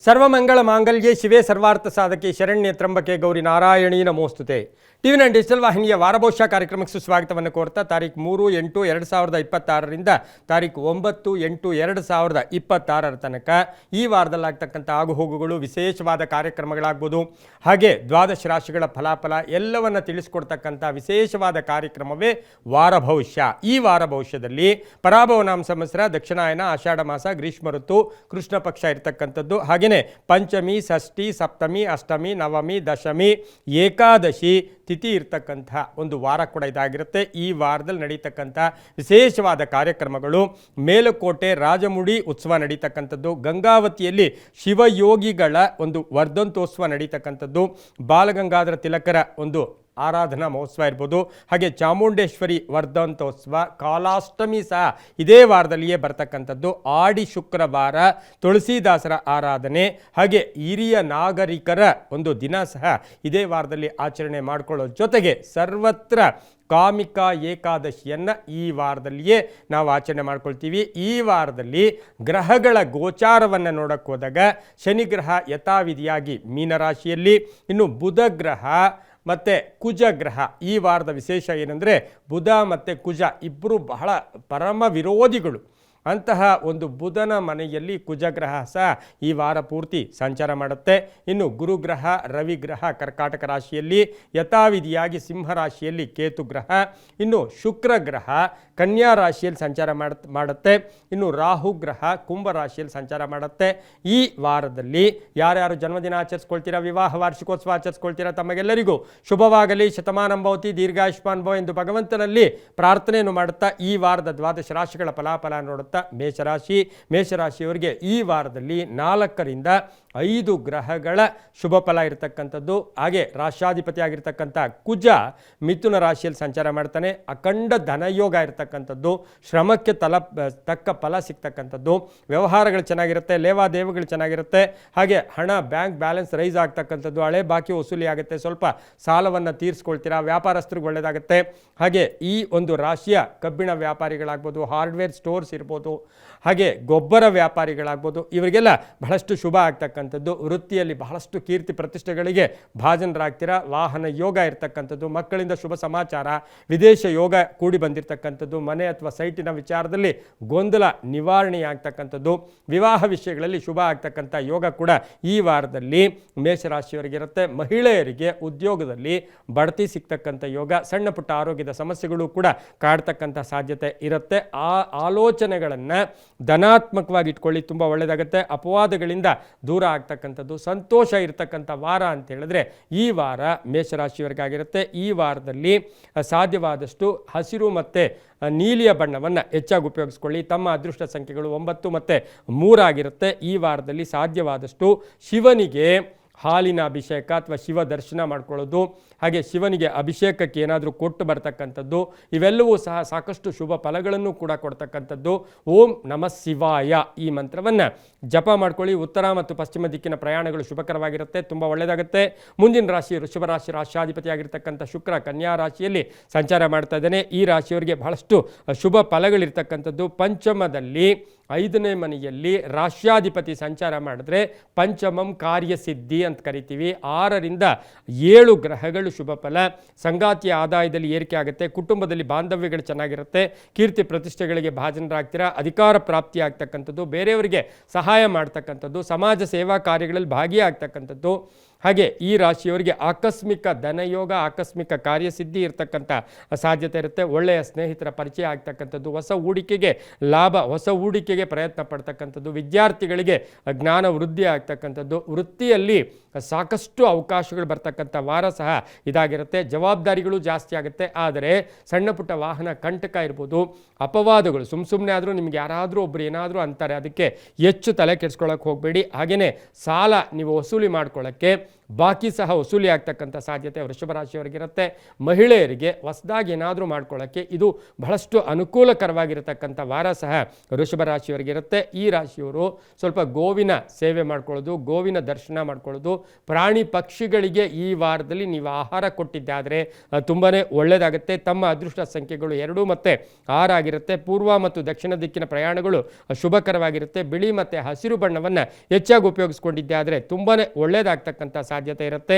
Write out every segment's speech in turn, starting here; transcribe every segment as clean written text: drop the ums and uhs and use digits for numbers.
Sarvamangala ಮಾಂಗಲ್ಯೆ ಶಿವೆ ಸರ್ವಾರ್ಥ ಸಾಧಕೆ Sharanya ತ್ರಂಬಕೆ Gauri Narayani ನಮೋಸ್ತುತೆ. ಟಿವಿ9 digital ವಾಹಿನಿಯ ವಾರಭವಿಷ್ಯ ಕಾರ್ಯಕ್ರಮಕ್ಕೆ ಸುಸ್ವಾಗತವನ್ನು ಕೋರ್ತಾ ತಾರೀಕು 3/8/2026ರಿಂದ ತಾರೀಕು 9/8/2026 ತನಕ ಈ ವಾರದಲ್ಲಾಗ್ತಕ್ಕಂಥ ಆಗುಹೋಗುಗಳು, ವಿಶೇಷವಾದ ಕಾರ್ಯಕ್ರಮಗಳಾಗ್ಬೋದು, ಹಾಗೆ ದ್ವಾದಶ ರಾಶಿಗಳ ಫಲಾಫಲ ಎಲ್ಲವನ್ನು ತಿಳಿಸ್ಕೊಡ್ತಕ್ಕಂಥ ವಿಶೇಷವಾದ ಕಾರ್ಯಕ್ರಮವೇ ವಾರಭವಿಷ್ಯ. ಈ ವಾರಭವಿಷ್ಯದಲ್ಲಿ ಪರಾಭವನಾಮ ಸಂವತ್ಸರ, ದಕ್ಷಿಣಾಯನ, ಆಷಾಢ ಮಾಸ, ಗ್ರೀಷ್ಮ ಋತು, ಕೃಷ್ಣ ಪಕ್ಷ ಇರತಕ್ಕಂಥದ್ದು, ಹಾಗೆಯೇ ಪಂಚಮಿ, ಷಷ್ಠಿ, ಸಪ್ತಮಿ, ಅಷ್ಟಮಿ, ನವಮಿ, ದಶಮಿ, ಏಕಾದಶಿ ತಿಥಿ ಇರ್ತಕ್ಕಂಥ ಒಂದು ವಾರ ಕೂಡ ಇದಾಗಿರುತ್ತೆ. ಈ ವಾರದಲ್ಲಿ ನಡೀತಕ್ಕಂಥ ವಿಶೇಷವಾದ ಕಾರ್ಯಕ್ರಮಗಳು, ಮೇಲುಕೋಟೆ ರಾಜಮುಡಿ ಉತ್ಸವ ನಡೀತಕ್ಕಂಥದ್ದು, ಗಂಗಾವತಿಯಲ್ಲಿ ಶಿವಯೋಗಿಗಳ ಒಂದು ವರ್ಧಂತೋತ್ಸವ ನಡೀತಕ್ಕಂಥದ್ದು, ಬಾಲಗಂಗಾಧರ ತಿಲಕರ ಒಂದು ಆರಾಧನಾ ಮಹೋತ್ಸವ ಇರ್ಬೋದು, ಹಾಗೆ ಚಾಮುಂಡೇಶ್ವರಿ ವರ್ಧಂತೋತ್ಸವ, ಕಾಲಾಷ್ಟಮಿ ಸಹ ಇದೇ ವಾರದಲ್ಲಿಯೇ ಬರ್ತಕ್ಕಂಥದ್ದು, ಆಡಿ ಶುಕ್ರವಾರ ತುಳಸಿದಾಸರ ಆರಾಧನೆ, ಹಾಗೆ ಹಿರಿಯ ನಾಗರಿಕರ ಒಂದು ದಿನ ಸಹ ಇದೇ ವಾರದಲ್ಲಿ ಆಚರಣೆ ಮಾಡಿಕೊಳ್ಳೋ ಜೊತೆಗೆ ಸರ್ವತ್ರ ಕಾಮಿಕಾ ಏಕಾದಶಿಯನ್ನು ಈ ವಾರದಲ್ಲಿಯೇ ನಾವು ಆಚರಣೆ ಮಾಡ್ಕೊಳ್ತೀವಿ. ಈ ವಾರದಲ್ಲಿ ಗ್ರಹಗಳ ಗೋಚಾರವನ್ನು ನೋಡಕ್ಕೆ ಹೋದಾಗ ಶನಿ ಗ್ರಹ ಯಥಾವಿಧಿಯಾಗಿ ಮೀನರಾಶಿಯಲ್ಲಿ, ಇನ್ನು ಬುಧ ಗ್ರಹ ಮತ್ತು ಕುಜ ಗ್ರಹ, ಈ ವಾರದ ವಿಶೇಷ ಏನಂದರೆ ಬುಧ ಮತ್ತು ಕುಜ ಇಬ್ಬರು ಬಹಳ ಪರಮ ವಿರೋಧಿಗಳು. ಅಂತಹ ಒಂದು ಬುಧನ ಮನೆಯಲ್ಲಿ ಕುಜಗ್ರಹ ಸಹ ಈ ವಾರ ಪೂರ್ತಿ ಸಂಚಾರ ಮಾಡುತ್ತೆ. ಇನ್ನು ಗುರುಗ್ರಹ, ರವಿಗ್ರಹ ಕರ್ಕಾಟಕ ರಾಶಿಯಲ್ಲಿ, ಯಥಾವಿಧಿಯಾಗಿ ಸಿಂಹರಾಶಿಯಲ್ಲಿ ಕೇತು ಗ್ರಹ, ಇನ್ನು ಶುಕ್ರ ಗ್ರಹ ಕನ್ಯಾ ರಾಶಿಯಲ್ಲಿ ಸಂಚಾರ ಮಾಡುತ್ತೆ, ಇನ್ನು ರಾಹು ಗ್ರಹ ಕುಂಭ ರಾಶಿಯಲ್ಲಿ ಸಂಚಾರ ಮಾಡುತ್ತೆ. ಈ ವಾರದಲ್ಲಿ ಯಾರ್ಯಾರು ಜನ್ಮದಿನ ಆಚರಿಸ್ಕೊಳ್ತೀರಾ, ವಿವಾಹ ವಾರ್ಷಿಕೋತ್ಸವ ಆಚರಿಸ್ಕೊಳ್ತೀರಾ, ತಮಗೆಲ್ಲರಿಗೂ ಶುಭವಾಗಲಿ, ಶತಮಾನಂ ಭವತಿ, ದೀರ್ಘಾಯುಷ್ಮಾನ್ ಭವ ಎಂದು ಭಗವಂತನಲ್ಲಿ ಪ್ರಾರ್ಥನೆಯನ್ನು ಮಾಡುತ್ತಾ ಈ ವಾರದ ದ್ವಾದಶ ರಾಶಿಗಳ ಫಲಾಫಲ ನೋಡುತ್ತಾ ಮೇಷರಾಶಿಯವರಿಗೆ ಈ ವಾರದಲ್ಲಿ 4 ಗ್ರಹಗಳ ಶುಭ ಫಲ ಇರತಕ್ಕಂಥದ್ದು. ಹಾಗೆ ರಾಷ್ಟ್ರಾಧಿಪತಿ ಆಗಿರ್ತಕ್ಕಂಥ ಕುಜ ಮಿಥುನ ರಾಶಿಯಲ್ಲಿ ಸಂಚಾರ ಮಾಡ್ತಾನೆ. ಅಖಂಡ ಧನಯೋಗ ಇರತಕ್ಕಂಥದ್ದು, ಶ್ರಮಕ್ಕೆ ತಕ್ಕ ಫಲ ಸಿಗ್ತಕ್ಕಂಥದ್ದು, ವ್ಯವಹಾರಗಳು ಚೆನ್ನಾಗಿರುತ್ತೆ, ಲೇವಾದೇವಿಗಳು ಚೆನ್ನಾಗಿರುತ್ತೆ, ಹಾಗೆ ಹಣ ಬ್ಯಾಂಕ್ ಬ್ಯಾಲೆನ್ಸ್ ರೈಸ್ ಆಗ್ತಕ್ಕಂಥದ್ದು, ಹಳೆ ಬಾಕಿ ವಸೂಲಿ ಆಗುತ್ತೆ, ಸ್ವಲ್ಪ ಸಾಲವನ್ನು ತೀರಿಸ್ಕೊಳ್ತೀರಾ, ವ್ಯಾಪಾರಸ್ಥರಿಗೆ ಒಳ್ಳೆಯದಾಗುತ್ತೆ. ಹಾಗೆ ಈ ಒಂದು ರಾಶಿಯ ಕಬ್ಬಿಣ ವ್ಯಾಪಾರಿಗಳಾಗ್ಬೋದು, ಹಾರ್ಡ್ವೇರ್ ಸ್ಟೋರ್ಸ್ ಇರ್ಬೋದು, ಹಾಗೆ ಗೊಬ್ಬರ ವ್ಯಾಪಾರಿಗಳಾಗ್ಬೋದು, ಇವರಿಗೆಲ್ಲ ಬಹಳಷ್ಟು ಶುಭ ಆಗ್ತಕ್ಕಂಥದ್ದು. ವೃತ್ತಿಯಲ್ಲಿ ಬಹಳಷ್ಟು ಕೀರ್ತಿ ಪ್ರತಿಷ್ಠೆಗಳಿಗೆ ಭಾಜನರಾಗ್ತೀರಾ. ವಾಹನ ಯೋಗ ಇರ್ತಕ್ಕಂಥದ್ದು, ಮಕ್ಕಳಿಂದ ಶುಭ ಸಮಾಚಾರ, ವಿದೇಶ ಯೋಗ ಕೂಡಿ ಬಂದಿರತಕ್ಕಂಥದ್ದು, ಮನೆ ಅಥವಾ ಸೈಟಿನ ವಿಚಾರದಲ್ಲಿ ಗೊಂದಲ ನಿವಾರಣೆ ಆಗ್ತಕ್ಕಂಥದ್ದು, ವಿವಾಹ ವಿಷಯಗಳಲ್ಲಿ ಶುಭ ಆಗ್ತಕ್ಕಂಥ ಯೋಗ ಕೂಡ ಈ ವಾರದಲ್ಲಿ ಮೇಷರಾಶಿಯವರಿಗಿರುತ್ತೆ. ಮಹಿಳೆಯರಿಗೆ ಉದ್ಯೋಗದಲ್ಲಿ ಬಡ್ತಿ ಸಿಗ್ತಕ್ಕಂಥ ಯೋಗ, ಸಣ್ಣ ಪುಟ್ಟ ಆರೋಗ್ಯದ ಸಮಸ್ಯೆಗಳು ಕೂಡ ಕಾಡ್ತಕ್ಕಂಥ ಸಾಧ್ಯತೆ ಇರುತ್ತೆ. ಆ ಆಲೋಚನೆಗಳನ್ನು ಧನಾತ್ಮಕವಾಗಿ ಇಟ್ಕೊಳ್ಳಿ, ತುಂಬ ಒಳ್ಳೆಯದಾಗುತ್ತೆ. ಅಪವಾದಗಳಿಂದ ದೂರ ಆಗ್ತಕ್ಕಂಥದ್ದು, ಸಂತೋಷ ಇರತಕ್ಕಂಥ ವಾರ ಅಂತ ಹೇಳಿದ್ರೆ ಈ ವಾರ ಮೇಷರಾಶಿಯವರಿಗಾಗಿರುತ್ತೆ. ಈ ವಾರದಲ್ಲಿ ಸಾಧ್ಯವಾದಷ್ಟು ಹಸಿರು ಮತ್ತು ನೀಲಿಯ ಬಣ್ಣವನ್ನು ಹೆಚ್ಚಾಗಿ ಉಪಯೋಗಿಸ್ಕೊಳ್ಳಿ. ತಮ್ಮ ಅದೃಷ್ಟ ಸಂಖ್ಯೆಗಳು 9 ಮತ್ತು 3 ಆಗಿರುತ್ತೆ. ಈ ವಾರದಲ್ಲಿ ಸಾಧ್ಯವಾದಷ್ಟು ಶಿವನಿಗೆ ಹಾಲಿನ ಅಭಿಷೇಕ ಅಥವಾ ಶಿವ ದರ್ಶನ ಮಾಡ್ಕೊಳ್ಳೋದು, ಹಾಗೆ ಶಿವನಿಗೆ ಅಭಿಷೇಕಕ್ಕೆ ಏನಾದರೂ ಕೊಟ್ಟು ಬರ್ತಕ್ಕಂಥದ್ದು, ಇವೆಲ್ಲವೂ ಸಹ ಸಾಕಷ್ಟು ಶುಭ ಫಲಗಳನ್ನು ಕೂಡ ಕೊಡ್ತಕ್ಕಂಥದ್ದು. ಓಂ ನಮಃ ಶಿವಾಯ ಈ ಮಂತ್ರವನ್ನು ಜಪ ಮಾಡ್ಕೊಳ್ಳಿ. ಉತ್ತರ ಮತ್ತು ಪಶ್ಚಿಮ ದಿಕ್ಕಿನ ಪ್ರಯಾಣಗಳು ಶುಭಕರವಾಗಿರುತ್ತೆ, ತುಂಬ ಒಳ್ಳೆಯದಾಗುತ್ತೆ. ಮುಂದಿನ ರಾಶಿ ವೃಷಭ ರಾಶಿ, ರಾಷ್ಟ್ರಾಧಿಪತಿ ಆಗಿರ್ತಕ್ಕಂಥ ಶುಕ್ರ ಕನ್ಯಾ ರಾಶಿಯಲ್ಲಿ ಸಂಚಾರ ಮಾಡ್ತಾ ಇದ್ದಾನೆ. ಈ ರಾಶಿಯವರಿಗೆ ಬಹಳಷ್ಟು ಶುಭ ಫಲಗಳಿರ್ತಕ್ಕಂಥದ್ದು. ಪಂಚಮದಲ್ಲಿ 5ನೇ ಮನೆಯಲ್ಲಿ ರಾಷ್ಟ್ರಾಧಿಪತಿ ಸಂಚಾರ ಮಾಡಿದ್ರೆ ಪಂಚಮಂ ಕಾರ್ಯಸಿದ್ಧಿ ಅಂತ ಕರಿತೀವಿ. 6ರಿಂದ 7 ಗ್ರಹಗಳು ಶುಭ ಫಲ. ಸಂಗಾತಿಯ ಆದಾಯದಲ್ಲಿ ಏರಿಕೆ ಆಗುತ್ತೆ, ಕುಟುಂಬದಲ್ಲಿ ಬಾಂಧವ್ಯಗಳು ಚೆನ್ನಾಗಿರುತ್ತೆ, ಕೀರ್ತಿ ಪ್ರತಿಷ್ಠೆಗಳಿಗೆ ಭಾಜನರಾಗ್ತೀರಾ, ಅಧಿಕಾರ ಪ್ರಾಪ್ತಿ ಆಗ್ತಕ್ಕಂಥದ್ದು, ಬೇರೆಯವರಿಗೆ ಸಹಾಯ ಮಾಡ್ತಕ್ಕಂಥದ್ದು, ಸಮಾಜ ಸೇವಾ ಕಾರ್ಯಗಳಲ್ಲಿ ಭಾಗಿಯಾಗ್ತಕ್ಕಂಥದ್ದು. ಹಾಗೆ ಈ ರಾಶಿಯವರಿಗೆ ಆಕಸ್ಮಿಕ ಧನಯೋಗ, ಆಕಸ್ಮಿಕ ಕಾರ್ಯಸಿದ್ಧಿ ಇರತಕ್ಕಂಥ ಸಾಧ್ಯತೆ ಇರುತ್ತೆ. ಒಳ್ಳೆಯ ಸ್ನೇಹಿತರ ಪರಿಚಯ ಆಗ್ತಕ್ಕಂಥದ್ದು, ಹೊಸ ಹೂಡಿಕೆಗೆ ಲಾಭ, ಹೊಸ ಹೂಡಿಕೆಗೆ ಪ್ರಯತ್ನ ಪಡ್ತಕ್ಕಂಥದ್ದು, ವಿದ್ಯಾರ್ಥಿಗಳಿಗೆ ಜ್ಞಾನ ವೃದ್ಧಿ ಆಗ್ತಕ್ಕಂಥದ್ದು, ವೃತ್ತಿಯಲ್ಲಿ ಸಾಕಷ್ಟು ಅವಕಾಶಗಳು ಬರ್ತಕ್ಕಂಥ ವಾರ ಸಹ ಇದಾಗಿರುತ್ತೆ. ಜವಾಬ್ದಾರಿಗಳು ಜಾಸ್ತಿ ಆಗುತ್ತೆ, ಆದರೆ ಸಣ್ಣ ಪುಟ್ಟ ವಾಹನ ಕಂಟಕ ಇರ್ಬೋದು, ಅಪವಾದಗಳು ಸುಮ್ಮನೆ ಆದರೂ ನಿಮ್ಗೆ ಯಾರಾದರೂ ಒಬ್ಬರು ಏನಾದರೂ ಅಂತಾರೆ, ಅದಕ್ಕೆ ಹೆಚ್ಚು ತಲೆ ಕೆಡಿಸ್ಕೊಳ್ಳೋಕೆ ಹೋಗಬೇಡಿ. ಹಾಗೆಯೇ ಸಾಲ ನೀವು ವಸೂಲಿ ಮಾಡ್ಕೊಳ್ಳೋಕ್ಕೆ ಬಾಕಿ ಸಹ ವಸೂಲಿ ಆಗ್ತಕ್ಕಂಥ ಸಾಧ್ಯತೆ ವೃಷಭ ರಾಶಿಯವರಿಗಿರುತ್ತೆ. ಮಹಿಳೆಯರಿಗೆ ಹೊಸದಾಗಿ ಏನಾದರೂ ಮಾಡ್ಕೊಳ್ಳೋಕ್ಕೆ ಇದು ಬಹಳಷ್ಟು ಅನುಕೂಲಕರವಾಗಿರತಕ್ಕಂಥ ವಾರ ಸಹ ವೃಷಭ ರಾಶಿಯವರಿಗಿರುತ್ತೆ. ಈ ರಾಶಿಯವರು ಸ್ವಲ್ಪ ಗೋವಿನ ಸೇವೆ ಮಾಡ್ಕೊಳ್ಳೋದು, ಗೋವಿನ ದರ್ಶನ ಮಾಡ್ಕೊಳ್ಳೋದು, ಪ್ರಾಣಿ ಪಕ್ಷಿಗಳಿಗೆ ಈ ವಾರದಲ್ಲಿ ನೀವು ಆಹಾರ ಕೊಟ್ಟಿದ್ದಾದರೆ ತುಂಬಾ ಒಳ್ಳೆಯದಾಗುತ್ತೆ. ತಮ್ಮ ಅದೃಷ್ಟ ಸಂಖ್ಯೆಗಳು 2 ಮತ್ತು 6 ಆಗಿರುತ್ತೆ. ಪೂರ್ವ ಮತ್ತು ದಕ್ಷಿಣ ದಿಕ್ಕಿನ ಪ್ರಯಾಣಗಳು ಶುಭಕರವಾಗಿರುತ್ತೆ. ಬಿಳಿ ಮತ್ತು ಹಸಿರು ಬಣ್ಣವನ್ನು ಹೆಚ್ಚಾಗಿ ಉಪಯೋಗಿಸ್ಕೊಂಡಿದ್ದೆ ಆದರೆ ತುಂಬಾ ಒಳ್ಳೆಯದಾಗ್ತಕ್ಕಂಥ ಸಾಧ್ಯತೆ ಇರುತ್ತೆ.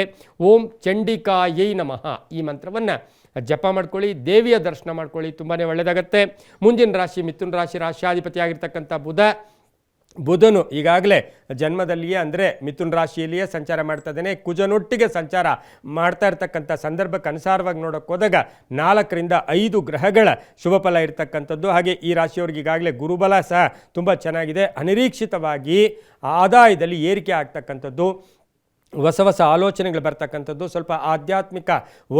ಓಂ ಚಂಡಿಕಾಯೈ ನಮಃ ಈ ಮಂತ್ರವನ್ನು ಜಪ ಮಾಡ್ಕೊಳ್ಳಿ, ದೇವಿಯ ದರ್ಶನ ಮಾಡ್ಕೊಳ್ಳಿ, ತುಂಬಾ ಒಳ್ಳೆಯದಾಗುತ್ತೆ. ಮುಂದಿನ ರಾಶಿ ಮಿಥುನ ರಾಶಿ. ರಾಶಿಯಾಧಿಪತಿ ಆಗಿರ್ತಕ್ಕಂಥ ಬುಧನು ಈಗಾಗಲೇ ಜನ್ಮದಲ್ಲಿಯೇ ಅಂದರೆ ಮಿಥುನ ರಾಶಿಯಲ್ಲಿಯೇ ಸಂಚಾರ ಮಾಡ್ತಾ ಇದ್ದಾನೆ. ಕುಜನೊಟ್ಟಿಗೆ ಸಂಚಾರ ಮಾಡ್ತಾ ಇರ್ತಕ್ಕಂಥ ಸಂದರ್ಭಕ್ಕೆ ಅನುಸಾರವಾಗಿ ನೋಡೋಕೆ ಹೋದಾಗ 4 ರಿಂದ 5 ಗ್ರಹಗಳ ಶುಭ ಫಲ ಇರತಕ್ಕಂಥದ್ದು. ಹಾಗೆ ಈ ರಾಶಿಯವರಿಗೆ ಈಗಾಗಲೇ ಗುರುಬಲ ಸಹ ತುಂಬ ಚೆನ್ನಾಗಿದೆ. ಅನಿರೀಕ್ಷಿತವಾಗಿ ಆದಾಯದಲ್ಲಿ ಏರಿಕೆ ಆಗ್ತಕ್ಕಂಥದ್ದು, ಹೊಸ ಆಲೋಚನೆಗಳು ಬರ್ತಕ್ಕಂಥದ್ದು, ಸ್ವಲ್ಪ ಆಧ್ಯಾತ್ಮಿಕ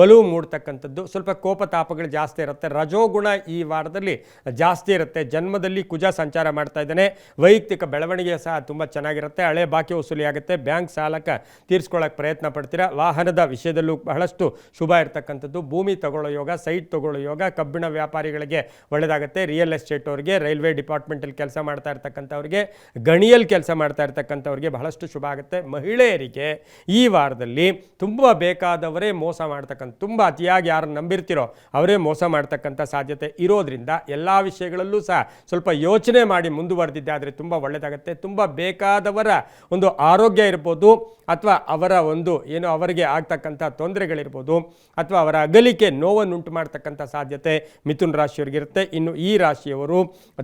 ಒಲವು ಮೂಡ್ತಕ್ಕಂಥದ್ದು, ಸ್ವಲ್ಪ ಕೋಪತಾಪಗಳು ಜಾಸ್ತಿ ಇರುತ್ತೆ. ರಜೋಗುಣ ಈ ವಾರದಲ್ಲಿ ಜಾಸ್ತಿ ಇರುತ್ತೆ. ಜನ್ಮದಲ್ಲಿ ಕುಜ ಸಂಚಾರ ಮಾಡ್ತಾ ಇದ್ದಾನೆ. ವೈಯಕ್ತಿಕ ಬೆಳವಣಿಗೆ ಸಹ ತುಂಬ ಚೆನ್ನಾಗಿರುತ್ತೆ. ಹಳೆ ಬಾಕಿ ವಸೂಲಿ ಆಗುತ್ತೆ. ಬ್ಯಾಂಕ್ ಸಾಲಕ್ಕೆ ತೀರಿಸ್ಕೊಳ್ಳೋಕೆ ಪ್ರಯತ್ನ ಪಡ್ತೀರಾ. ವಾಹನದ ವಿಷಯದಲ್ಲೂ ಬಹಳಷ್ಟು ಶುಭ ಇರ್ತಕ್ಕಂಥದ್ದು. ಭೂಮಿ ತಗೊಳ್ಳೋ ಯೋಗ, ಸೈಟ್ ತಗೊಳ್ಳೋ ಯೋಗ, ಕಬ್ಬಿಣ ವ್ಯಾಪಾರಿಗಳಿಗೆ ಒಳ್ಳೆಯದಾಗುತ್ತೆ. ರಿಯಲ್ ಎಸ್ಟೇಟ್ ಅವ್ರಿಗೆ, ರೈಲ್ವೆ ಡಿಪಾರ್ಟ್ಮೆಂಟಲ್ಲಿ ಕೆಲಸ ಮಾಡ್ತಾ ಇರ್ತಕ್ಕಂಥವ್ರಿಗೆ, ಗಣಿಯಲ್ಲಿ ಕೆಲಸ ಮಾಡ್ತಾ ಇರ್ತಕ್ಕಂಥವ್ರಿಗೆ ಬಹಳಷ್ಟು ಶುಭ ಆಗುತ್ತೆ. ಮಹಿಳೆಯರಿಗೆ ಈ ವಾರದಲ್ಲಿ ತುಂಬ ಬೇಕಾದವರೇ ಮೋಸ ಮಾಡ್ತಕ್ಕಂಥ, ತುಂಬ ಅತಿಯಾಗಿ ಯಾರನ್ನು ನಂಬಿರ್ತಿರೋ ಅವರೇ ಮೋಸ ಮಾಡ್ತಕ್ಕಂಥ ಸಾಧ್ಯತೆ ಇರೋದ್ರಿಂದ ಎಲ್ಲ ವಿಷಯಗಳಲ್ಲೂ ಸಹ ಸ್ವಲ್ಪ ಯೋಚನೆ ಮಾಡಿ ಮುಂದುವರೆದಿದ್ದೆ ಆದರೆ ತುಂಬ ಒಳ್ಳೆಯದಾಗುತ್ತೆ. ತುಂಬ ಬೇಕಾದವರ ಒಂದು ಆರೋಗ್ಯ ಇರ್ಬೋದು, ಅಥವಾ ಅವರ ಒಂದು ಏನು ಅವರಿಗೆ ಆಗ್ತಕ್ಕಂಥ ತೊಂದರೆಗಳಿರ್ಬೋದು, ಅಥವಾ ಅವರ ಅಗಲಿಕೆ ನೋವನ್ನುಂಟು ಮಾಡ್ತಕ್ಕಂಥ ಸಾಧ್ಯತೆ ಮಿಥುನ ರಾಶಿಯವರಿಗಿರುತ್ತೆ. ಇನ್ನು ಈ ರಾಶಿಯವರು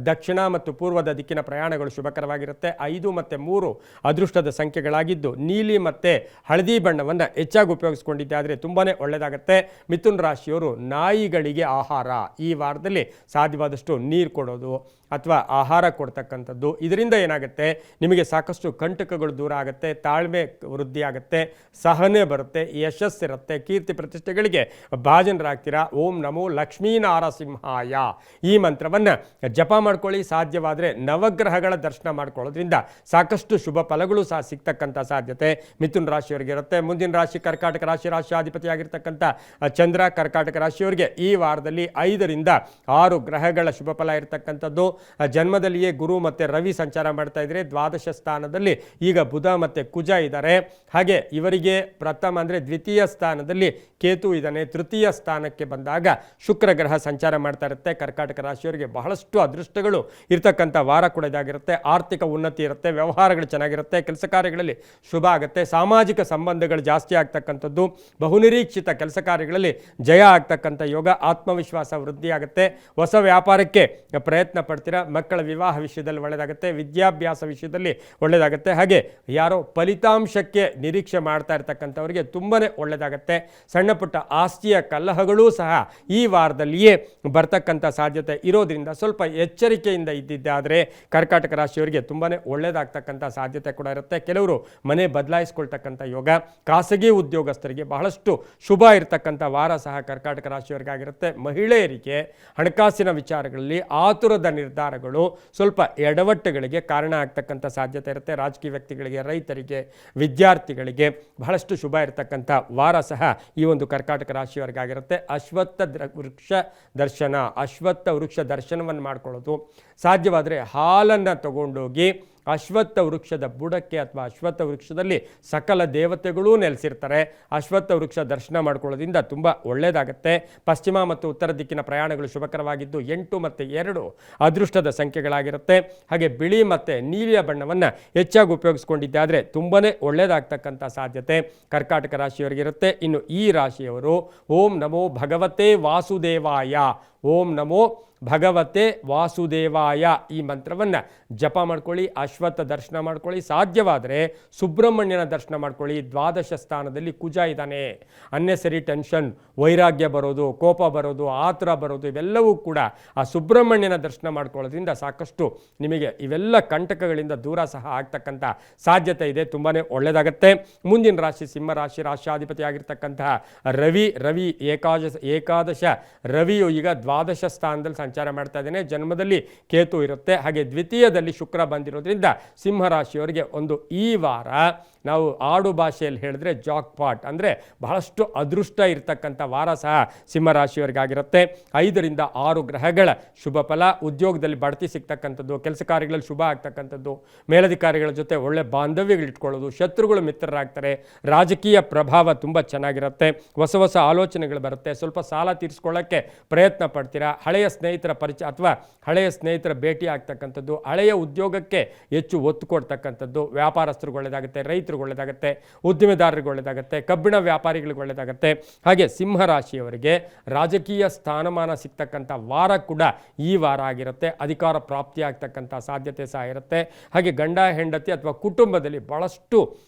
ದಕ್ಷಿಣ ಮತ್ತು ಪೂರ್ವದ ದಿಕ್ಕಿನ ಪ್ರಯಾಣಗಳು ಶುಭಕರವಾಗಿರುತ್ತೆ. 5 ಮತ್ತು 3 ಅದೃಷ್ಟದ ಸಂಖ್ಯೆಗಳಾಗಿದ್ದು ನೀಲಿ ಮತ್ತು ಹಳದಿ ಬಣ್ಣವನ್ನು ಹೆಚ್ಚಾಗಿ ಉಪಯೋಗಿಸ್ಕೊಂಡಿದ್ದೆ ಆದರೆ ತುಂಬಾ ಒಳ್ಳೆಯದಾಗುತ್ತೆ. ಮಿಥುನ ರಾಶಿಯವರು ನಾಯಿಗಳಿಗೆ ಆಹಾರ ಈ ವಾರದಲ್ಲಿ ಸಾಧ್ಯವಾದಷ್ಟು ನೀರು ಕೊಡೋದು ಅಥವಾ ಆಹಾರ ಕೊಡ್ತಕ್ಕಂಥದ್ದು, ಇದರಿಂದ ಏನಾಗುತ್ತೆ ನಿಮಗೆ ಸಾಕಷ್ಟು ಕಂಟಕಗಳು ದೂರ ಆಗುತ್ತೆ, ತಾಳ್ಮೆ ವೃದ್ಧಿ ಆಗುತ್ತೆ, ಸಹನೆ ಬರುತ್ತೆ, ಯಶಸ್ಸಿರುತ್ತೆ, ಕೀರ್ತಿ ಪ್ರತಿಷ್ಠೆಗಳಿಗೆ ಭಾಜನರಾಗ್ತೀರಾ. ಓಂ ನಮೋ ಲಕ್ಷ್ಮೀನಾರಸಿಂಹಾಯ ಈ ಮಂತ್ರವನ್ನು ಜಪ ಮಾಡ್ಕೊಳ್ಳಿ. ಸಾಧ್ಯವಾದರೆ ನವಗ್ರಹಗಳ ದರ್ಶನ ಮಾಡ್ಕೊಳ್ಳೋದ್ರಿಂದ ಸಾಕಷ್ಟು ಶುಭ ಫಲಗಳು ಸಹ ಸಿಗ್ತಕ್ಕಂಥ ಸಾಧ್ಯತೆ ಮಿಥುನ ರಾಶಿಯವರಿಗೆ ಇರುತ್ತೆ. ಮುಂದಿನ ರಾಶಿ ಕರ್ಕಾಟಕ ರಾಶಿ. ರಾಶಿಯಾಧಿಪತಿಯಾಗಿರ್ತಕ್ಕಂಥ ಚಂದ್ರ ಕರ್ಕಾಟಕ ರಾಶಿಯವರಿಗೆ ಈ ವಾರದಲ್ಲಿ 5 ರಿಂದ 6 ಗ್ರಹಗಳ ಶುಭ ಫಲ ಇರತಕ್ಕಂಥದ್ದು. ಜನ್ಮದಲ್ಲಿಯೇ ಗುರು ಮತ್ತು ರವಿ ಸಂಚಾರ ಮಾಡ್ತಾ ಇದ್ರೆ. ದ್ವಾದಶ ಸ್ಥಾನದಲ್ಲಿ ಈಗ ಬುಧ ಮತ್ತು ಕುಜ ಇದ್ದಾರೆ. ಹಾಗೆ ಇವರಿಗೆ ಪ್ರಥಮ ಅಂದರೆ ದ್ವಿತೀಯ ಸ್ಥಾನದಲ್ಲಿ ಕೇತು ಇದ್ದಾನೆ. ತೃತೀಯ ಸ್ಥಾನಕ್ಕೆ ಬಂದಾಗ ಶುಕ್ರ ಗ್ರಹ ಸಂಚಾರ ಮಾಡ್ತಾ ಇರುತ್ತೆ. ಕರ್ಕಾಟಕ ರಾಶಿಯವರಿಗೆ ಬಹಳಷ್ಟು ಅದೃಷ್ಟಗಳು ಇರ್ತಕ್ಕಂಥ ವಾರ ಕೂಡ ಇದಾಗಿರುತ್ತೆ. ಆರ್ಥಿಕ ಉನ್ನತಿ ಇರುತ್ತೆ, ವ್ಯವಹಾರಗಳು ಚೆನ್ನಾಗಿರುತ್ತೆ, ಕೆಲಸ ಕಾರ್ಯಗಳಲ್ಲಿ ಶುಭ ಆಗುತ್ತೆ, ಸಾಮಾಜಿಕ ಸಂಬಂಧಗಳು ಜಾಸ್ತಿ ಆಗ್ತಕ್ಕಂಥದ್ದು, ಬಹುನಿರೀಕ್ಷಿತ ಕೆಲಸ ಕಾರ್ಯಗಳಲ್ಲಿ ಜಯ ಆಗ್ತಕ್ಕಂಥ ಯೋಗ, ಆತ್ಮವಿಶ್ವಾಸ ವೃದ್ಧಿ ಆಗುತ್ತೆ, ಹೊಸ ವ್ಯಾಪಾರಕ್ಕೆ ಪ್ರಯತ್ನ ಪಡ್ತೀರಾ, ಮಕ್ಕಳ ವಿವಾಹ ವಿಷಯದಲ್ಲಿ ಒಳ್ಳೆಯದಾಗುತ್ತೆ, ವಿದ್ಯಾಭ್ಯಾಸ ವಿಷಯದಲ್ಲಿ ಒಳ್ಳೆಯದಾಗುತ್ತೆ. ಹಾಗೆ ಯಾರೋ ಫಲಿತಾಂಶಕ್ಕೆ ನಿರೀಕ್ಷೆ ಮಾಡ್ತಾ ಇರ್ತಕ್ಕಂಥವ್ರಿಗೆ ತುಂಬಾ ಒಳ್ಳೆಯದಾಗುತ್ತೆ. ಸಣ್ಣ ಪುಟ್ಟ ಆಸ್ತಿಯ ಕಲಹಗಳೂ ಸಹ ಈ ವಾರದಲ್ಲಿಯೇ ಬರ್ತಕ್ಕಂಥ ಸಾಧ್ಯತೆ ಇರೋದ್ರಿಂದ ಸ್ವಲ್ಪ ಎಚ್ಚರಿಕೆಯಿಂದ ಇದ್ದಿದ್ದಾದರೆ ಕರ್ಕಾಟಕ ರಾಶಿಯವರಿಗೆ ತುಂಬಾ ಒಳ್ಳೆಯದಾಗ್ತಕ್ಕಂಥ ಸಾಧ್ಯತೆ ಕೂಡ ಇರುತ್ತೆ. ಕೆಲವರು ಮನೆ ಬದಲಾಯಿಸ್ಕೊಳ್ತಕ್ಕಂಥ ಯೋಗ, ಖಾಸಗಿ ಉದ್ಯೋಗಸ್ಥರಿಗೆ ಬಹಳಷ್ಟು ಶುಭ ಇರತಕ್ಕಂಥ ವಾರ ಸಹ ಕರ್ಕಾಟಕ ರಾಶಿಯವರಿಗಾಗಿರುತ್ತೆ. ಮಹಿಳೆಯರಿಗೆ ಹಣಕಾಸಿನ ವಿಚಾರಗಳಲ್ಲಿ ಆತುರದ ನಿರ್ಧಾರಗಳು ಸ್ವಲ್ಪ ಎಡವಟ್ಟುಗಳಿಗೆ ಕಾರಣ ಆಗ್ತಕ್ಕಂಥ ಸಾಧ್ಯತೆ ಇರುತ್ತೆ. ರಾಜಕೀಯ ವ್ಯಕ್ತಿಗಳಿಗೆ, ರೈತರಿಗೆ, ವಿದ್ಯಾರ್ಥಿಗಳಿಗೆ ಬಹಳಷ್ಟು ಶುಭ ಇರತಕ್ಕಂಥ ವಾರ ಸಹ ಈ ಒಂದು ಕರ್ಕಾಟಕ ರಾಶಿಯವರಿಗಾಗಿರುತ್ತೆ. ಅಶ್ವತ್ಥ ವೃಕ್ಷ ದರ್ಶನವನ್ನು ಮಾಡ್ಕೊಳ್ಳೋದು, ಸಾಧ್ಯವಾದರೆ ಹಾಲನ್ನು ತಗೊಂಡೋಗಿ ಅಶ್ವತ್ಥ ವೃಕ್ಷದ ಬುಡಕ್ಕೆ ಅಥವಾ ಅಶ್ವತ್ಥ ವೃಕ್ಷದಲ್ಲಿ ಸಕಲ ದೇವತೆಗಳೂ ನೆಲೆಸಿರ್ತಾರೆ. ಅಶ್ವತ್ಥ ವೃಕ್ಷ ದರ್ಶನ ಮಾಡ್ಕೊಳ್ಳೋದ್ರಿಂದ ತುಂಬ ಒಳ್ಳೆಯದಾಗುತ್ತೆ. ಪಶ್ಚಿಮ ಮತ್ತು ಉತ್ತರ ದಿಕ್ಕಿನ ಪ್ರಯಾಣಗಳು ಶುಭಕರವಾಗಿದ್ದು 8 ಮತ್ತು 2 ಅದೃಷ್ಟದ ಸಂಖ್ಯೆಗಳಾಗಿರುತ್ತೆ. ಹಾಗೆ ಬಿಳಿ ಮತ್ತು ನೀಲಿಯ ಬಣ್ಣವನ್ನು ಹೆಚ್ಚಾಗಿ ಉಪಯೋಗಿಸ್ಕೊಂಡಿದ್ದಾದರೆ ತುಂಬಾ ಒಳ್ಳೆಯದಾಗ್ತಕ್ಕಂಥ ಸಾಧ್ಯತೆ ಕರ್ಕಾಟಕ ರಾಶಿಯವರಿಗಿರುತ್ತೆ. ಇನ್ನು ಈ ರಾಶಿಯವರು ಓಂ ನಮೋ ಭಗವತೆ ವಾಸುದೇವಾಯ, ಓಂ ನಮೋ ಭಗವತೆ ವಾಸುದೇವಾಯ ಈ ಮಂತ್ರವನ್ನು ಜಪ ಮಾಡ್ಕೊಳ್ಳಿ. ಅಶ್ವತ್ಥ ದರ್ಶನ ಮಾಡ್ಕೊಳ್ಳಿ. ಸಾಧ್ಯವಾದರೆ ಸುಬ್ರಹ್ಮಣ್ಯನ ದರ್ಶನ ಮಾಡ್ಕೊಳ್ಳಿ. ದ್ವಾದಶ ಸ್ಥಾನದಲ್ಲಿ ಕುಜ ಇದ್ದಾನೆ. ಅನ್ನೆಸರಿ ಟೆನ್ಷನ್, ವೈರಾಗ್ಯ ಬರೋದು, ಕೋಪ ಬರೋದು, ಆತುರ ಬರೋದು ಇವೆಲ್ಲವೂ ಕೂಡ ಆ ಸುಬ್ರಹ್ಮಣ್ಯನ ದರ್ಶನ ಮಾಡ್ಕೊಳ್ಳೋದ್ರಿಂದ ಸಾಕಷ್ಟು ನಿಮಗೆ ಇವೆಲ್ಲ ಕಂಟಕಗಳಿಂದ ದೂರ ಸಹ ಆಗ್ತಕ್ಕಂಥ ಸಾಧ್ಯತೆ ಇದೆ. ತುಂಬಾ ಒಳ್ಳೆಯದಾಗುತ್ತೆ. ಮುಂದಿನ ರಾಶಿ ಸಿಂಹರಾಶಿ. ರಾಶಿಯಾಧಿಪತಿ ಆಗಿರ್ತಕ್ಕಂತಹ ರವಿ ಏಕಾದಶ ರವಿಯು ಈಗ ದ್ವಾದಶ ಸ್ಥಾನದಲ್ಲಿ ಸಂಚಾರ ಮಾಡ್ತಾ ಇದ್ದೇನೆ. ಜನ್ಮದಲ್ಲಿ ಕೇತು ಇರುತ್ತೆ, ಹಾಗೆ ದ್ವಿತೀಯದಲ್ಲಿ ಶುಕ್ರ ಬಂದಿರೋದ್ರಿಂದ ಸಿಂಹರಾಶಿಯವರಿಗೆ ಒಂದು ಈ ವಾರ ನಾವು ಆಡು ಭಾಷೆಯಲ್ಲಿ ಹೇಳಿದ್ರೆ ಜಾಕ್ಪಾಟ್ ಅಂದರೆ ಬಹಳಷ್ಟು ಅದೃಷ್ಟ ಇರತಕ್ಕಂಥ ವಾರ ಸಹ ಸಿಂಹರಾಶಿಯವರಿಗಾಗಿರುತ್ತೆ. 5ರಿಂದ 6 ಗ್ರಹಗಳ ಶುಭ ಫಲ, ಉದ್ಯೋಗದಲ್ಲಿ ಬಡ್ತಿ ಸಿಗ್ತಕ್ಕಂಥದ್ದು, ಕೆಲಸ ಕಾರ್ಯಗಳಲ್ಲಿ ಶುಭ ಆಗ್ತಕ್ಕಂಥದ್ದು, ಮೇಲಧಿಕಾರಿಗಳ ಜೊತೆ ಒಳ್ಳೆ ಬಾಂಧವ್ಯಗಳಿಟ್ಕೊಳ್ಳೋದು, ಶತ್ರುಗಳು ಮಿತ್ರರಾಗ್ತಾರೆ, ರಾಜಕೀಯ ಪ್ರಭಾವ ತುಂಬ ಚೆನ್ನಾಗಿರುತ್ತೆ, ಹೊಸ ಹೊಸ ಆಲೋಚನೆಗಳು ಬರುತ್ತೆ, ಸ್ವಲ್ಪ ಸಾಲ ತೀರಿಸ್ಕೊಳ್ಳೋಕ್ಕೆ ಪ್ರಯತ್ನ ಪಡ್ತೀರಾ, ಹಳೆಯ ಸ್ನೇಹಿತರ ಪರಿಚಯ ಅಥವಾ ಹಳೆಯ ಸ್ನೇಹಿತರ ಭೇಟಿ ಆಗ್ತಕ್ಕಂಥದ್ದು, ಹಳೆಯ ಉದ್ಯೋಗಕ್ಕೆ ಹೆಚ್ಚು ಒತ್ತು ಕೊಡ್ತಕ್ಕಂಥದ್ದು, ವ್ಯಾಪಾರಸ್ಥರಿಗೆ ಒಳ್ಳೆಯದಾಗುತ್ತೆ, ರೈತರಿಗೆ ಒಳ್ಳೆಯದಾಗುತ್ತೆ, ಉದ್ದಿಮೆದಾರರಿಗೆ ಒಳ್ಳೆಯದಾಗುತ್ತೆ, ಕಬ್ಬಿಣ ವ್ಯಾಪಾರಿಗಳಿಗೆ ಒಳ್ಳೆಯದಾಗುತ್ತೆ. ಹಾಗೆ ಸಿಂಹರಾಶಿಯವರಿಗೆ ರಾಜಕೀಯ ಸ್ಥಾನಮಾನ ಸಿಗ್ತಕ್ಕಂಥ ವಾರ ಕೂಡ ಈ ವಾರ ಆಗಿರುತ್ತೆ. ಅಧಿಕಾರ ಪ್ರಾಪ್ತಿಯಾಗ್ತಕ್ಕಂಥ ಸಾಧ್ಯತೆ ಸಹ ಇರುತ್ತೆ. ಹಾಗೆ ಗಂಡ ಹೆಂಡತಿ ಅಥವಾ ಕುಟುಂಬದಲ್ಲಿ ಭಾಳಷ್ಟು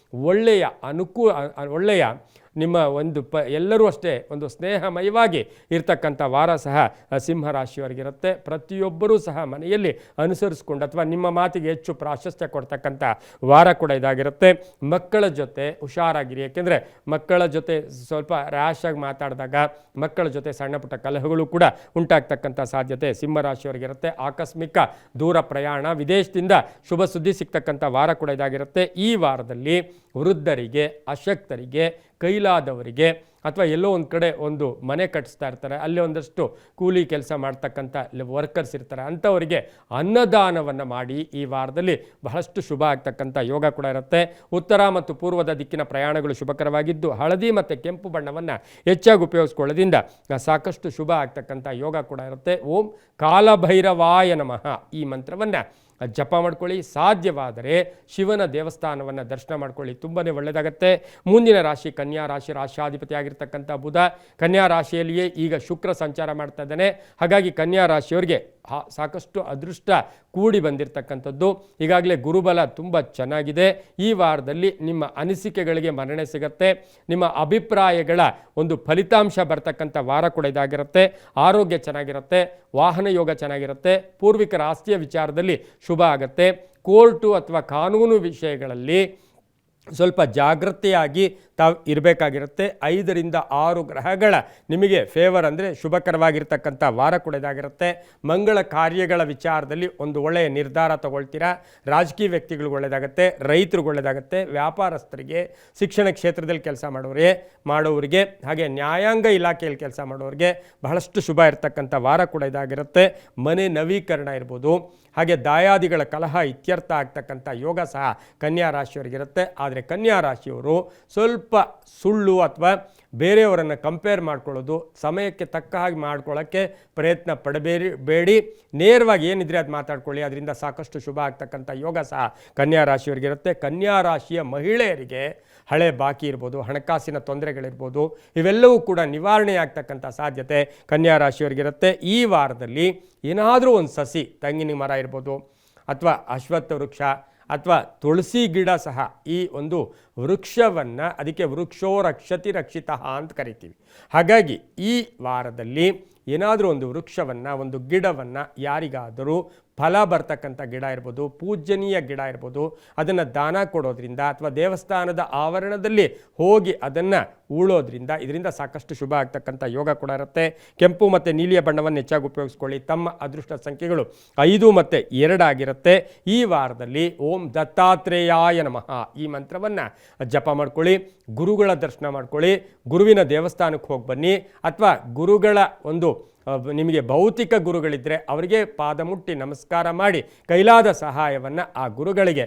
ಒಳ್ಳೆಯ ನಿಮ್ಮ ಒಂದು ಎಲ್ಲರೂ ಅಷ್ಟೇ ಒಂದು ಸ್ನೇಹಮಯವಾಗಿ ಇರ್ತಕ್ಕಂಥ ವಾರ ಸಹ ಸಿಂಹರಾಶಿಯವರಿಗಿರುತ್ತೆ. ಪ್ರತಿಯೊಬ್ಬರೂ ಸಹ ಮನೆಯಲ್ಲಿ ಅನುಸರಿಸ್ಕೊಂಡು ಅಥವಾ ನಿಮ್ಮ ಮಾತಿಗೆ ಹೆಚ್ಚು ಪ್ರಾಶಸ್ತ್ಯ ಕೊಡ್ತಕ್ಕಂಥ ವಾರ ಕೂಡ ಇದಾಗಿರುತ್ತೆ. ಮಕ್ಕಳ ಜೊತೆ ಹುಷಾರಾಗಿರಿ, ಏಕೆಂದರೆ ಮಕ್ಕಳ ಜೊತೆ ಸ್ವಲ್ಪ ರ್ಯಾಶ್ ಆಗಿ ಮಾತಾಡಿದಾಗ ಮಕ್ಕಳ ಜೊತೆ ಸಣ್ಣ ಪುಟ್ಟ ಕಲಹಗಳು ಕೂಡ ಉಂಟಾಗ್ತಕ್ಕಂಥ ಸಾಧ್ಯತೆ ಸಿಂಹರಾಶಿಯವರಿಗಿರುತ್ತೆ. ಆಕಸ್ಮಿಕ ದೂರ ಪ್ರಯಾಣ, ವಿದೇಶದಿಂದ ಶುಭ ಸುದ್ದಿ ಸಿಗ್ತಕ್ಕಂಥ ವಾರ ಕೂಡ ಇದಾಗಿರುತ್ತೆ. ಈ ವಾರದಲ್ಲಿ ವೃದ್ಧರಿಗೆ, ಅಶಕ್ತರಿಗೆ, ಕೈಲಾದವರಿಗೆ ಅಥವಾ ಎಲ್ಲೋ ಒಂದು ಕಡೆ ಒಂದು ಮನೆ ಕಟ್ಟಿಸ್ತಾ ಇರ್ತಾರೆ, ಅಲ್ಲಿ ಒಂದಷ್ಟು ಕೂಲಿ ಕೆಲಸ ಮಾಡ್ತಕ್ಕಂಥ ವರ್ಕರ್ಸ್ ಇರ್ತಾರೆ, ಅಂಥವರಿಗೆ ಅನ್ನದಾನವನ್ನು ಮಾಡಿ ಈ ವಾರದಲ್ಲಿ ಬಹಳಷ್ಟು ಶುಭ ಆಗ್ತಕ್ಕಂಥ ಯೋಗ ಕೂಡ ಇರುತ್ತೆ. ಉತ್ತರ ಮತ್ತು ಪೂರ್ವದ ದಿಕ್ಕಿನ ಪ್ರಯಾಣಗಳು ಶುಭಕರವಾಗಿದ್ದು ಹಳದಿ ಮತ್ತು ಕೆಂಪು ಬಣ್ಣವನ್ನು ಹೆಚ್ಚಾಗಿ ಉಪಯೋಗಿಸ್ಕೊಳ್ಳೋದ್ರಿಂದ ಸಾಕಷ್ಟು ಶುಭ ಆಗ್ತಕ್ಕಂಥ ಯೋಗ ಕೂಡ ಇರುತ್ತೆ. ಓಂ ಕಾಲಭೈರವಾಯ ನಮಃ ಈ ಮಂತ್ರವನ್ನು ಜಪ ಮಾಡ್ಕೊಳ್ಳಿ. ಸಾಧ್ಯವಾದರೆ ಶಿವನ ದೇವಸ್ಥಾನವನ್ನು ದರ್ಶನ ಮಾಡ್ಕೊಳ್ಳಿ, ತುಂಬಾ ಒಳ್ಳೆಯದಾಗತ್ತೆ. ಮುಂದಿನ ರಾಶಿ ಕನ್ಯಾ ರಾಶಿ, ರಾಶ್ಯಾಧಿಪತಿ ಆಗಿರ್ತಕ್ಕಂಥ ಬುಧ ಕನ್ಯಾ ರಾಶಿಯಲ್ಲಿಯೇ ಈಗ ಶುಕ್ರ ಸಂಚಾರ ಮಾಡ್ತಾ ಇದ್ದಾನೆ. ಹಾಗಾಗಿ ಕನ್ಯಾ ರಾಶಿಯವರಿಗೆ ಸಾಕಷ್ಟು ಅದೃಷ್ಟ ಕೂಡಿ ಬಂದಿರತಕ್ಕಂಥದ್ದು. ಈಗಾಗಲೇ ಗುರುಬಲ ತುಂಬ ಚೆನ್ನಾಗಿದೆ. ಈ ವಾರದಲ್ಲಿ ನಿಮ್ಮ ಅನಿಸಿಕೆಗಳಿಗೆ ಮನ್ನಣೆ ಸಿಗುತ್ತೆ, ನಿಮ್ಮ ಅಭಿಪ್ರಾಯಗಳ ಒಂದು ಫಲಿತಾಂಶ ಬರ್ತಕ್ಕಂಥ ವಾರ ಕೂಡ ಇದಾಗಿರುತ್ತೆ. ಆರೋಗ್ಯ ಚೆನ್ನಾಗಿರುತ್ತೆ, ವಾಹನ ಯೋಗ ಚೆನ್ನಾಗಿರುತ್ತೆ, ಪೂರ್ವಿಕರ ಆಸ್ತಿಯ ವಿಚಾರದಲ್ಲಿ ಶುಭ ಆಗುತ್ತೆ. ಕೋರ್ಟು ಅಥವಾ ಕಾನೂನು ವಿಷಯಗಳಲ್ಲಿ ಸ್ವಲ್ಪ ಜಾಗೃತೆಯಾಗಿ ತಾವು ಇರಬೇಕಾಗಿರುತ್ತೆ. 5ರಿಂದ 6 ಗ್ರಹಗಳ ನಿಮಗೆ ಫೇವರ್ ಅಂದರೆ ಶುಭಕರವಾಗಿರ್ತಕ್ಕಂಥ ವಾರ ಕೂಡ ಇದಾಗಿರುತ್ತೆ. ಮಂಗಳ ಕಾರ್ಯಗಳ ವಿಚಾರದಲ್ಲಿ ಒಂದು ಒಳ್ಳೆಯ ನಿರ್ಧಾರ ತಗೊಳ್ತೀರಾ. ರಾಜಕೀಯ ವ್ಯಕ್ತಿಗಳಿಗೆ ಒಳ್ಳೆಯದಾಗುತ್ತೆ, ರೈತರಿಗೆ ಒಳ್ಳೆಯದಾಗುತ್ತೆ, ವ್ಯಾಪಾರಸ್ಥರಿಗೆ, ಶಿಕ್ಷಣ ಕ್ಷೇತ್ರದಲ್ಲಿ ಕೆಲಸ ಮಾಡೋರಿಗೆ ಹಾಗೆ ನ್ಯಾಯಾಂಗ ಇಲಾಖೆಯಲ್ಲಿ ಕೆಲಸ ಮಾಡೋರಿಗೆ ಬಹಳಷ್ಟು ಶುಭ ಇರತಕ್ಕಂಥ ವಾರ ಕೂಡ ಇದಾಗಿರುತ್ತೆ. ಮನೆ ನವೀಕರಣ ಇರ್ಬೋದು, ಹಾಗೆ ದಾಯಾದಿಗಳ ಕಲಹ ಇತ್ಯರ್ಥ ಆಗ್ತಕ್ಕಂಥ ಯೋಗ ಸಹ ಕನ್ಯಾ ರಾಶಿಯವರಿಗಿರುತ್ತೆ. ಆದರೆ ಕನ್ಯಾ ರಾಶಿಯವರು ಸ್ವಲ್ಪ ಸುಳ್ಳು ಅಥವಾ ಬೇರೆಯವರನ್ನು ಕಂಪೇರ್ ಮಾಡ್ಕೊಳ್ಳೋದು, ಸಮಯಕ್ಕೆ ತಕ್ಕ ಹಾಗೆ ಮಾಡ್ಕೊಳ್ಳೋಕ್ಕೆ ಪ್ರಯತ್ನ ಪಡಬೇಡಿ. ನೇರವಾಗಿ ಏನಿದ್ರೆ ಅದು ಮಾತಾಡ್ಕೊಳ್ಳಿ, ಅದರಿಂದ ಸಾಕಷ್ಟು ಶುಭ ಆಗ್ತಕ್ಕಂಥ ಯೋಗ ಸಹ ಕನ್ಯಾ ರಾಶಿಯವರಿಗಿರುತ್ತೆ. ಕನ್ಯಾ ರಾಶಿಯ ಮಹಿಳೆಯರಿಗೆ ಹಳೆ ಬಾಕಿ ಇರ್ಬೋದು, ಹಣಕಾಸಿನ ತೊಂದರೆಗಳಿರ್ಬೋದು, ಇವೆಲ್ಲವೂ ಕೂಡ ನಿವಾರಣೆ ಆಗ್ತಕ್ಕಂಥ ಸಾಧ್ಯತೆ ಕನ್ಯಾ ರಾಶಿಯವರಿಗಿರುತ್ತೆ. ಈ ವಾರದಲ್ಲಿ ಏನಾದರೂ ಒಂದು ಸಸಿ, ತೆಂಗಿನ ಮರ ಇರ್ಬೋದು ಅಥವಾ ಅಶ್ವತ್ಥ ವೃಕ್ಷ ಅಥವಾ ತುಳಸಿ ಗಿಡ ಸಹ, ಈ ಒಂದು ವೃಕ್ಷವನ್ನು ಅದಕ್ಕೆ ವೃಕ್ಷೋ ರಕ್ಷತಿ ರಕ್ಷಿತ ಅಂತ ಕರಿತೀವಿ. ಹಾಗಾಗಿ ಈ ವಾರದಲ್ಲಿ ಏನಾದರೂ ಒಂದು ವೃಕ್ಷವನ್ನು, ಒಂದು ಗಿಡವನ್ನು ಯಾರಿಗಾದರೂ ಫಲ ಬರ್ತಕ್ಕಂಥ ಗಿಡ ಇರ್ಬೋದು, ಪೂಜ್ಯನೀಯ ಗಿಡ ಇರ್ಬೋದು, ಅದನ್ನು ದಾನ ಕೊಡೋದ್ರಿಂದ ಅಥವಾ ದೇವಸ್ಥಾನದ ಆವರಣದಲ್ಲಿ ಹೋಗಿ ಅದನ್ನು ಉಳೋದ್ರಿಂದ ಇದರಿಂದ ಸಾಕಷ್ಟು ಶುಭ ಆಗ್ತಕ್ಕಂಥ ಯೋಗ ಕೂಡ ಇರುತ್ತೆ. ಕೆಂಪು ಮತ್ತು ನೀಲಿಯ ಬಣ್ಣವನ್ನು ಹೆಚ್ಚಾಗಿ ಉಪಯೋಗಿಸ್ಕೊಳ್ಳಿ. ತಮ್ಮ ಅದೃಷ್ಟ ಸಂಖ್ಯೆಗಳು 5 ಮತ್ತು 2 ಆಗಿರುತ್ತೆ. ಈ ವಾರದಲ್ಲಿ ಓಂ ದತ್ತಾತ್ರೇಯಾಯ ನಮಃ ಈ ಮಂತ್ರವನ್ನು ಜಪ ಮಾಡ್ಕೊಳ್ಳಿ. ಗುರುಗಳ ದರ್ಶನ ಮಾಡ್ಕೊಳ್ಳಿ, ಗುರುವಿನ ದೇವಸ್ಥಾನಕ್ಕೆ ಹೋಗಿ ಬನ್ನಿ, ಅಥವಾ ಗುರುಗಳ ಒಂದು ನಿಮಗೆ ಭೌತಿಕ ಗುರುಗಳಿದ್ದರೆ ಅವರಿಗೆ ಪಾದ ಮುಟ್ಟಿ ನಮಸ್ಕಾರ ಮಾಡಿ ಕೈಲಾದ ಸಹಾಯವನ್ನು ಆ ಗುರುಗಳಿಗೆ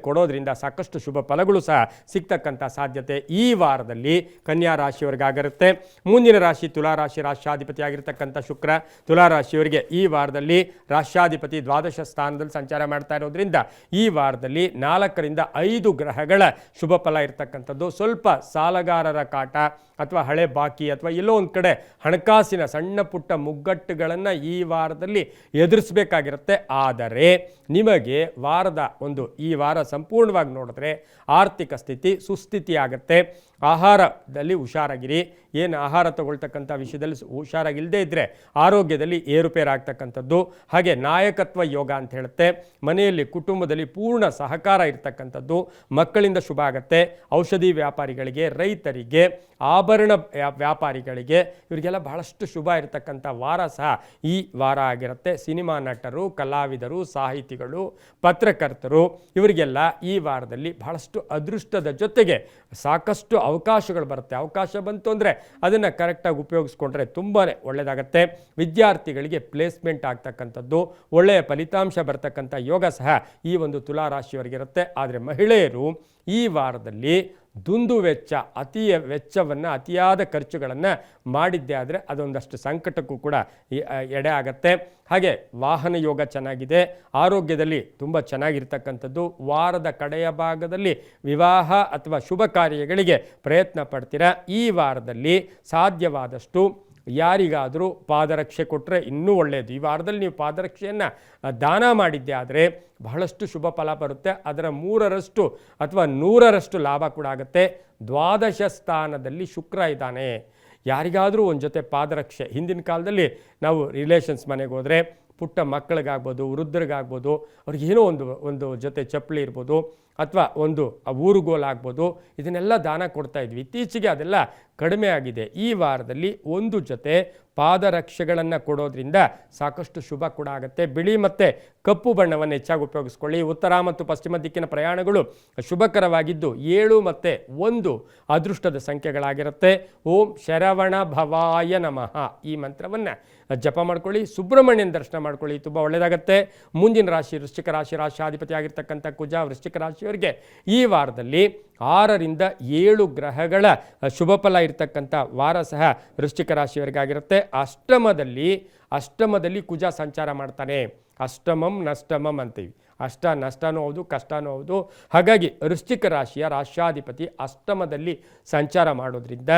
ಕೊಡೋದ್ರಿಂದ ಸಾಕಷ್ಟು ಶುಭ ಫಲಗಳು ಸಹ ಸಿಗ್ತಕ್ಕಂಥ ಸಾಧ್ಯತೆ ಈ ವಾರದಲ್ಲಿ ಕನ್ಯಾ ರಾಶಿಯವರಿಗಾಗಿರುತ್ತೆ. ಮುಂದಿನ ರಾಶಿ ತುಲಾರಾಶಿ, ರಾಶ್ಯಾಧಿಪತಿ ಆಗಿರ್ತಕ್ಕಂಥ ಶುಕ್ರ ತುಲಾರಾಶಿಯವರಿಗೆ ಈ ವಾರದಲ್ಲಿ ರಾಶ್ಯಾಧಿಪತಿ ದ್ವಾದಶ ಸ್ಥಾನದಲ್ಲಿ ಸಂಚಾರ ಮಾಡ್ತಾ ಇರೋದ್ರಿಂದ ಈ ವಾರದಲ್ಲಿ 4ರಿಂದ 5 ಗ್ರಹಗಳ ಶುಭ ಫಲ ಇರತಕ್ಕಂಥದ್ದು. ಸ್ವಲ್ಪ ಸಾಲಗಾರರ ಕಾಟ ಅಥವಾ ಹಳೆ ಬಾಕಿ ಅಥವಾ ಎಲ್ಲೋ ಒಂದು ಕಡೆ ಹಣಕಾಸಿನ ಸಣ್ಣ ಪುಟ್ಟ ಮುಗ್ಗಟ್ಟುಗಳನ್ನು ಈ ವಾರದಲ್ಲಿ ಎದುರಿಸಬೇಕಾಗಿರುತ್ತೆ. ಆದರೆ ನಿಮಗೆ ಈ ವಾರ ಸಂಪೂರ್ಣವಾಗಿ ನೋಡಿದ್ರೆ ಆರ್ಥಿಕ ಸ್ಥಿತಿ ಸುಸ್ಥಿತಿ ಆಗುತ್ತೆ. ಆಹಾರದಲ್ಲಿ ಹುಷಾರಾಗಿರಿ. ಏನು ಆಹಾರ ತಗೊಳ್ತಕ್ಕಂಥ ವಿಷಯದಲ್ಲಿ ಹುಷಾರಾಗಿಲ್ಲದೆ ಇದ್ದರೆ ಆರೋಗ್ಯದಲ್ಲಿ ಏರುಪೇರಾಗ್ತಕ್ಕಂಥದ್ದು. ಹಾಗೆ ನಾಯಕತ್ವ ಯೋಗ ಅಂತ ಹೇಳುತ್ತೆ. ಮನೆಯಲ್ಲಿ ಕುಟುಂಬದಲ್ಲಿ ಪೂರ್ಣ ಸಹಕಾರ ಇರ್ತಕ್ಕಂಥದ್ದು. ಮಕ್ಕಳಿಂದ ಶುಭ ಆಗುತ್ತೆ. ಔಷಧಿ ವ್ಯಾಪಾರಿಗಳಿಗೆ, ರೈತರಿಗೆ, ಆಭರಣ ವ್ಯಾಪಾರಿಗಳಿಗೆ ಇವರಿಗೆಲ್ಲ ಬಹಳಷ್ಟು ಶುಭ ಇರತಕ್ಕಂಥ ವಾರ ಸಹ ಈ ವಾರ ಆಗಿರುತ್ತೆ. ಸಿನಿಮಾ ನಟರು, ಕಲಾವಿದರು, ಸಾಹಿತಿಗಳು, ಪತ್ರಕರ್ತರು ಇವರಿಗೆಲ್ಲ ಈ ವಾರದಲ್ಲಿ ಬಹಳಷ್ಟು ಅದೃಷ್ಟದ ಜೊತೆಗೆ ಸಾಕಷ್ಟು ಅವಕಾಶಗಳು ಬರುತ್ತೆ. ಅವಕಾಶ ಬಂತು ಅಂದರೆ ಅದನ್ನು ಕರೆಕ್ಟಾಗಿ ಉಪಯೋಗಿಸ್ಕೊಂಡ್ರೆ ತುಂಬಾ ಒಳ್ಳೆಯದಾಗತ್ತೆ. ವಿದ್ಯಾರ್ಥಿಗಳಿಗೆ ಪ್ಲೇಸ್ಮೆಂಟ್ ಆಗ್ತಕ್ಕಂಥದ್ದು, ಒಳ್ಳೆಯ ಫಲಿತಾಂಶ ಬರ್ತಕ್ಕಂಥ ಯೋಗ ಸಹ ಈ ಒಂದು ತುಲಾರಾಶಿಯವರಿಗಿರುತ್ತೆ. ಆದರೆ ಮಹಿಳೆಯರು ಈ ವಾರದಲ್ಲಿ ದುಂದು ವೆಚ್ಚ, ಅತಿಯಾದ ಖರ್ಚುಗಳನ್ನು ಮಾಡಿದ್ದೇ ಆದರೆ ಅದೊಂದಷ್ಟು ಸಂಕಟಕ್ಕೂ ಕೂಡ ಎಡೆ ಆಗತ್ತೆ. ಹಾಗೆ ವಾಹನ ಯೋಗ ಚೆನ್ನಾಗಿದೆ. ಆರೋಗ್ಯದಲ್ಲಿ ತುಂಬ ಚೆನ್ನಾಗಿರ್ತಕ್ಕಂಥದ್ದು. ವಾರದ ಕಡೆಯ ಭಾಗದಲ್ಲಿ ವಿವಾಹ ಅಥವಾ ಶುಭ ಕಾರ್ಯಗಳಿಗೆ ಪ್ರಯತ್ನ ಪಡ್ತೀರಾ. ಈ ವಾರದಲ್ಲಿ ಸಾಧ್ಯವಾದಷ್ಟು ಯಾರಿಗಾದರೂ ಪಾದರಕ್ಷೆ ಕೊಟ್ಟರೆ ಇನ್ನೂ ಒಳ್ಳೆಯದು. ಈ ವಾರದಲ್ಲಿ ನೀವು ಪಾದರಕ್ಷೆಯನ್ನು ದಾನ ಮಾಡಿದ್ದೆ ಆದರೆ ಬಹಳಷ್ಟು ಶುಭ ಫಲ ಬರುತ್ತೆ. ಅದರ 3ರಷ್ಟು ಅಥವಾ 100ರಷ್ಟು ಲಾಭ ಕೂಡ ಆಗುತ್ತೆ. ದ್ವಾದಶ ಸ್ಥಾನದಲ್ಲಿ ಶುಕ್ರ ಇದ್ದಾನೆ. ಯಾರಿಗಾದರೂ ಒಂದು ಜೊತೆ ಪಾದರಕ್ಷೆ, ಹಿಂದಿನ ಕಾಲದಲ್ಲಿ ನಾವು ರಿಲೇಷನ್ಸ್ ಮನೆಗೆ ಹೋದರೆ ಪುಟ್ಟ ಮಕ್ಕಳಿಗಾಗ್ಬೋದು, ವೃದ್ಧರಿಗಾಗ್ಬೋದು, ಅವ್ರಿಗೇನೋ ಒಂದು ಜೊತೆ ಚಪ್ಪಲಿ ಇರ್ಬೋದು ಅಥವಾ ಒಂದು ಊರುಗೋಲಾಗ್ಬೋದು, ಇದನ್ನೆಲ್ಲ ದಾನ ಕೊಡ್ತಾ ಇದ್ವಿ. ಇತ್ತೀಚೆಗೆ ಅದೆಲ್ಲ ಕಡಿಮೆ ಆಗಿದೆ. ಈ ವಾರದಲ್ಲಿ ಒಂದು ಜೊತೆ ಪಾದರಕ್ಷೆಗಳನ್ನು ಕೊಡೋದ್ರಿಂದ ಸಾಕಷ್ಟು ಶುಭ ಕೂಡ ಆಗುತ್ತೆ. ಬಿಳಿ ಮತ್ತು ಕಪ್ಪು ಬಣ್ಣವನ್ನು ಹೆಚ್ಚಾಗಿ ಉಪಯೋಗಿಸ್ಕೊಳ್ಳಿ. ಉತ್ತರ ಮತ್ತು ಪಶ್ಚಿಮ ದಿಕ್ಕಿನ ಪ್ರಯಾಣಗಳು ಶುಭಕರವಾಗಿದ್ದು 7 ಮತ್ತು 1 ಅದೃಷ್ಟದ ಸಂಖ್ಯೆಗಳಾಗಿರುತ್ತೆ. ಓಂ ಶರವಣ ಭವಾಯ ನಮಃ ಈ ಮಂತ್ರವನ್ನು ಜಪ ಮಾಡ್ಕೊಳ್ಳಿ. ಸುಬ್ರಹ್ಮಣ್ಯನ ದರ್ಶನ ಮಾಡ್ಕೊಳ್ಳಿ, ತುಂಬ ಒಳ್ಳೆಯದಾಗತ್ತೆ. ಮುಂದಿನ ರಾಶಿ ವೃಶ್ಚಿಕ ರಾಶಿ. ರಾಶಿಯಾಧಿಪತಿ ಆಗಿರ್ತಕ್ಕಂಥ ಕುಜ ವೃಶ್ಚಿಕ ರಾಶಿಯವರಿಗೆ ಈ ವಾರದಲ್ಲಿ 6ರಿಂದ 7 ಗ್ರಹಗಳ ಶುಭ ಫಲ ಇರತಕ್ಕಂಥ ವಾರ ಸಹ ವೃಶ್ಚಿಕ ರಾಶಿಯವರಿಗಾಗಿರುತ್ತೆ. ಅಷ್ಟಮದಲ್ಲಿ ಕುಜ ಸಂಚಾರ ಮಾಡ್ತಾನೆ. ಅಷ್ಟಮಂ ನಷ್ಟಮಂ ಅಂತೀವಿ. ಅಷ್ಟ ನಷ್ಟನೂ ಹೌದು, ಕಷ್ಟನೂ ಹೌದು. ಹಾಗಾಗಿ ವೃಶ್ಚಿಕ ರಾಶಿಯ ರಾಶ್ಯಾಧಿಪತಿ ಅಷ್ಟಮದಲ್ಲಿ ಸಂಚಾರ ಮಾಡೋದ್ರಿಂದ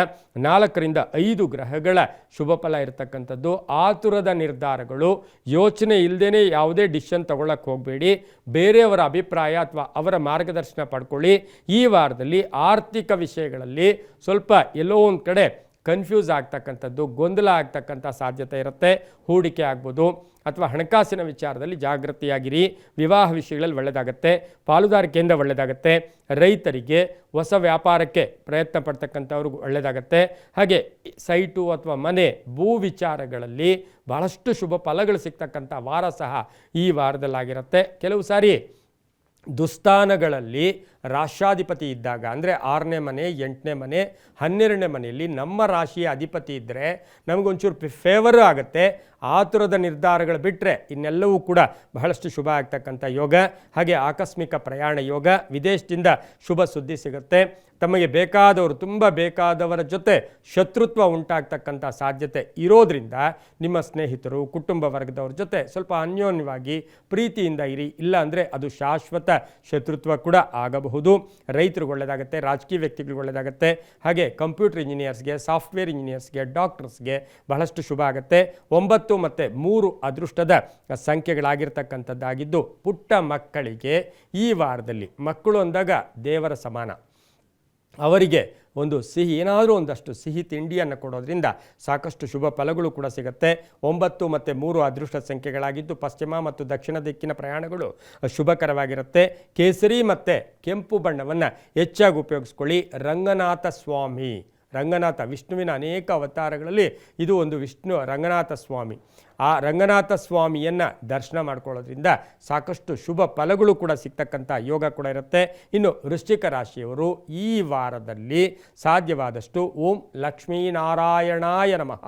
4ರಿಂದ 5 ಗ್ರಹಗಳ ಶುಭ ಫಲ ಇರತಕ್ಕಂಥದ್ದು. ಆತುರದ ನಿರ್ಧಾರಗಳು, ಯೋಚನೆ ಇಲ್ಲದೇ ಯಾವುದೇ ಡಿಸಿಷನ್ ತಗೊಳ್ಳಕ್ಕೆ ಹೋಗಬೇಡಿ. ಬೇರೆಯವರ ಅಭಿಪ್ರಾಯ ಅಥವಾ ಅವರ ಮಾರ್ಗದರ್ಶನ ಪಡ್ಕೊಳ್ಳಿ. ಈ ವಾರದಲ್ಲಿ ಆರ್ಥಿಕ ವಿಷಯಗಳಲ್ಲಿ ಸ್ವಲ್ಪ ಎಲ್ಲೋ ಒಂದು ಕಡೆ ಕನ್ಫ್ಯೂಸ್ ಆಗ್ತಕ್ಕಂಥದ್ದು, ಗೊಂದಲ ಆಗ್ತಕ್ಕಂಥ ಸಾಧ್ಯತೆ ಇರುತ್ತೆ. ಹೂಡಿಕೆ ಆಗ್ಬೋದು ಅಥವಾ ಹಣಕಾಸಿನ ವಿಚಾರದಲ್ಲಿ ಜಾಗೃತಿಯಾಗಿರಿ. ವಿವಾಹ ವಿಷಯಗಳಲ್ಲಿ ಒಳ್ಳೆಯದಾಗತ್ತೆ. ಪಾಲುದಾರಿಕೆಯಿಂದ ಒಳ್ಳೆಯದಾಗತ್ತೆ. ರೈತರಿಗೆ ಹೊಸ ವ್ಯಾಪಾರಕ್ಕೆ ಪ್ರಯತ್ನ ಪಡ್ತಕ್ಕಂಥವ್ರಿಗೂ ಒಳ್ಳೆಯದಾಗತ್ತೆ. ಹಾಗೆ ಸೈಟು ಅಥವಾ ಮನೆ, ಭೂ ವಿಚಾರಗಳಲ್ಲಿ ಬಹಳಷ್ಟು ಶುಭ ಫಲಗಳು ಸಿಗ್ತಕ್ಕಂಥ ವಾರ ಸಹ ಈ ವಾರದಲ್ಲಾಗಿರುತ್ತೆ. ಕೆಲವು ಸಾರಿ ದುಸ್ಥಾನಗಳಲ್ಲಿ ರಾಶ್ಯಾಧಿಪತಿ ಇದ್ದಾಗ, ಅಂದರೆ 6ನೇ ಮನೆ, 8ನೇ ಮನೆ, 12ನೇ ಮನೆಯಲ್ಲಿ ನಮ್ಮ ರಾಶಿಯ ಅಧಿಪತಿ ಇದ್ದರೆ ನಮಗೊಂಚೂರು ಫೇವರು ಆಗುತ್ತೆ. ಆತುರದ ನಿರ್ಧಾರಗಳು ಬಿಟ್ಟರೆ ಇನ್ನೆಲ್ಲವೂ ಕೂಡ ಬಹಳಷ್ಟು ಶುಭ ಆಗ್ತಕ್ಕಂಥ ಯೋಗ. ಹಾಗೆ ಆಕಸ್ಮಿಕ ಪ್ರಯಾಣ ಯೋಗ. ವಿದೇಶದಿಂದ ಶುಭ ಸುದ್ದಿ ಸಿಗುತ್ತೆ. ತಮಗೆ ಬೇಕಾದವರು, ತುಂಬ ಬೇಕಾದವರ ಜೊತೆ ಶತ್ರುತ್ವ ಉಂಟಾಗ್ತಕ್ಕಂಥ ಸಾಧ್ಯತೆ ಇರೋದ್ರಿಂದ ನಿಮ್ಮ ಸ್ನೇಹಿತರು, ಕುಟುಂಬ ವರ್ಗದವ್ರ ಜೊತೆ ಸ್ವಲ್ಪ ಅನ್ಯೋನ್ಯವಾಗಿ ಪ್ರೀತಿಯಿಂದ ಇರಿ. ಇಲ್ಲ ಅಂದರೆ ಅದು ಶಾಶ್ವತ ಶತ್ರುತ್ವ ಕೂಡ ಆಗಬಹುದು. ರೈತರಿಗೆ ಒಳ್ಳೆಯದಾಗುತ್ತೆ. ರಾಜಕೀಯ ವ್ಯಕ್ತಿಗಳಿಗೆ ಒಳ್ಳೆಯದಾಗುತ್ತೆ. ಹಾಗೆ ಕಂಪ್ಯೂಟರ್ ಇಂಜಿನಿಯರ್ಸ್ಗೆ, ಸಾಫ್ಟ್ವೇರ್ ಇಂಜಿನಿಯರ್ಸ್ಗೆ, ಡಾಕ್ಟರ್ಸ್ಗೆ ಬಹಳಷ್ಟು ಶುಭ ಆಗುತ್ತೆ. 9 ಮತ್ತು 3 ಅದೃಷ್ಟದ ಸಂಖ್ಯೆಗಳಾಗಿರ್ತಕ್ಕಂಥದ್ದಾಗಿದ್ದು, ಪುಟ್ಟ ಮಕ್ಕಳಿಗೆ ಈ ವಾರದಲ್ಲಿ, ಮಕ್ಕಳು ಅಂದಾಗ ದೇವರ ಸಮಾನ, ಅವರಿಗೆ ಒಂದು ಸಿಹಿ, ಏನಾದರೂ ಒಂದಷ್ಟು ಸಿಹಿ ತಿಂಡಿಯನ್ನು ಕೊಡೋದ್ರಿಂದ ಸಾಕಷ್ಟು ಶುಭ ಫಲಗಳು ಕೂಡ ಸಿಗುತ್ತೆ. 9 ಮತ್ತು 3 ಅದೃಷ್ಟ ಸಂಖ್ಯೆಗಳಾಗಿದ್ದು, ಪಶ್ಚಿಮ ಮತ್ತು ದಕ್ಷಿಣ ದಿಕ್ಕಿನ ಪ್ರಯಾಣಗಳು ಶುಭಕರವಾಗಿರುತ್ತೆ. ಕೇಸರಿ ಮತ್ತು ಕೆಂಪು ಬಣ್ಣವನ್ನು ಹೆಚ್ಚಾಗಿ ಉಪಯೋಗಿಸ್ಕೊಳ್ಳಿ. ರಂಗನಾಥ ವಿಷ್ಣುವಿನ ಅನೇಕ ಅವತಾರಗಳಲ್ಲಿ ಇದು ಒಂದು ರಂಗನಾಥ ಸ್ವಾಮಿ. ಆ ರಂಗನಾಥ ಸ್ವಾಮಿಯನ್ನು ದರ್ಶನ ಮಾಡ್ಕೊಳ್ಳೋದ್ರಿಂದ ಸಾಕಷ್ಟು ಶುಭ ಫಲಗಳು ಕೂಡ ಸಿಗ್ತಕ್ಕಂಥ ಯೋಗ ಕೂಡ ಇರುತ್ತೆ. ಇನ್ನು ವೃಶ್ಚಿಕ ರಾಶಿಯವರು ಈ ವಾರದಲ್ಲಿ ಸಾಧ್ಯವಾದಷ್ಟು ಓಂ ಲಕ್ಷ್ಮೀನಾರಾಯಣಾಯ ನಮಃ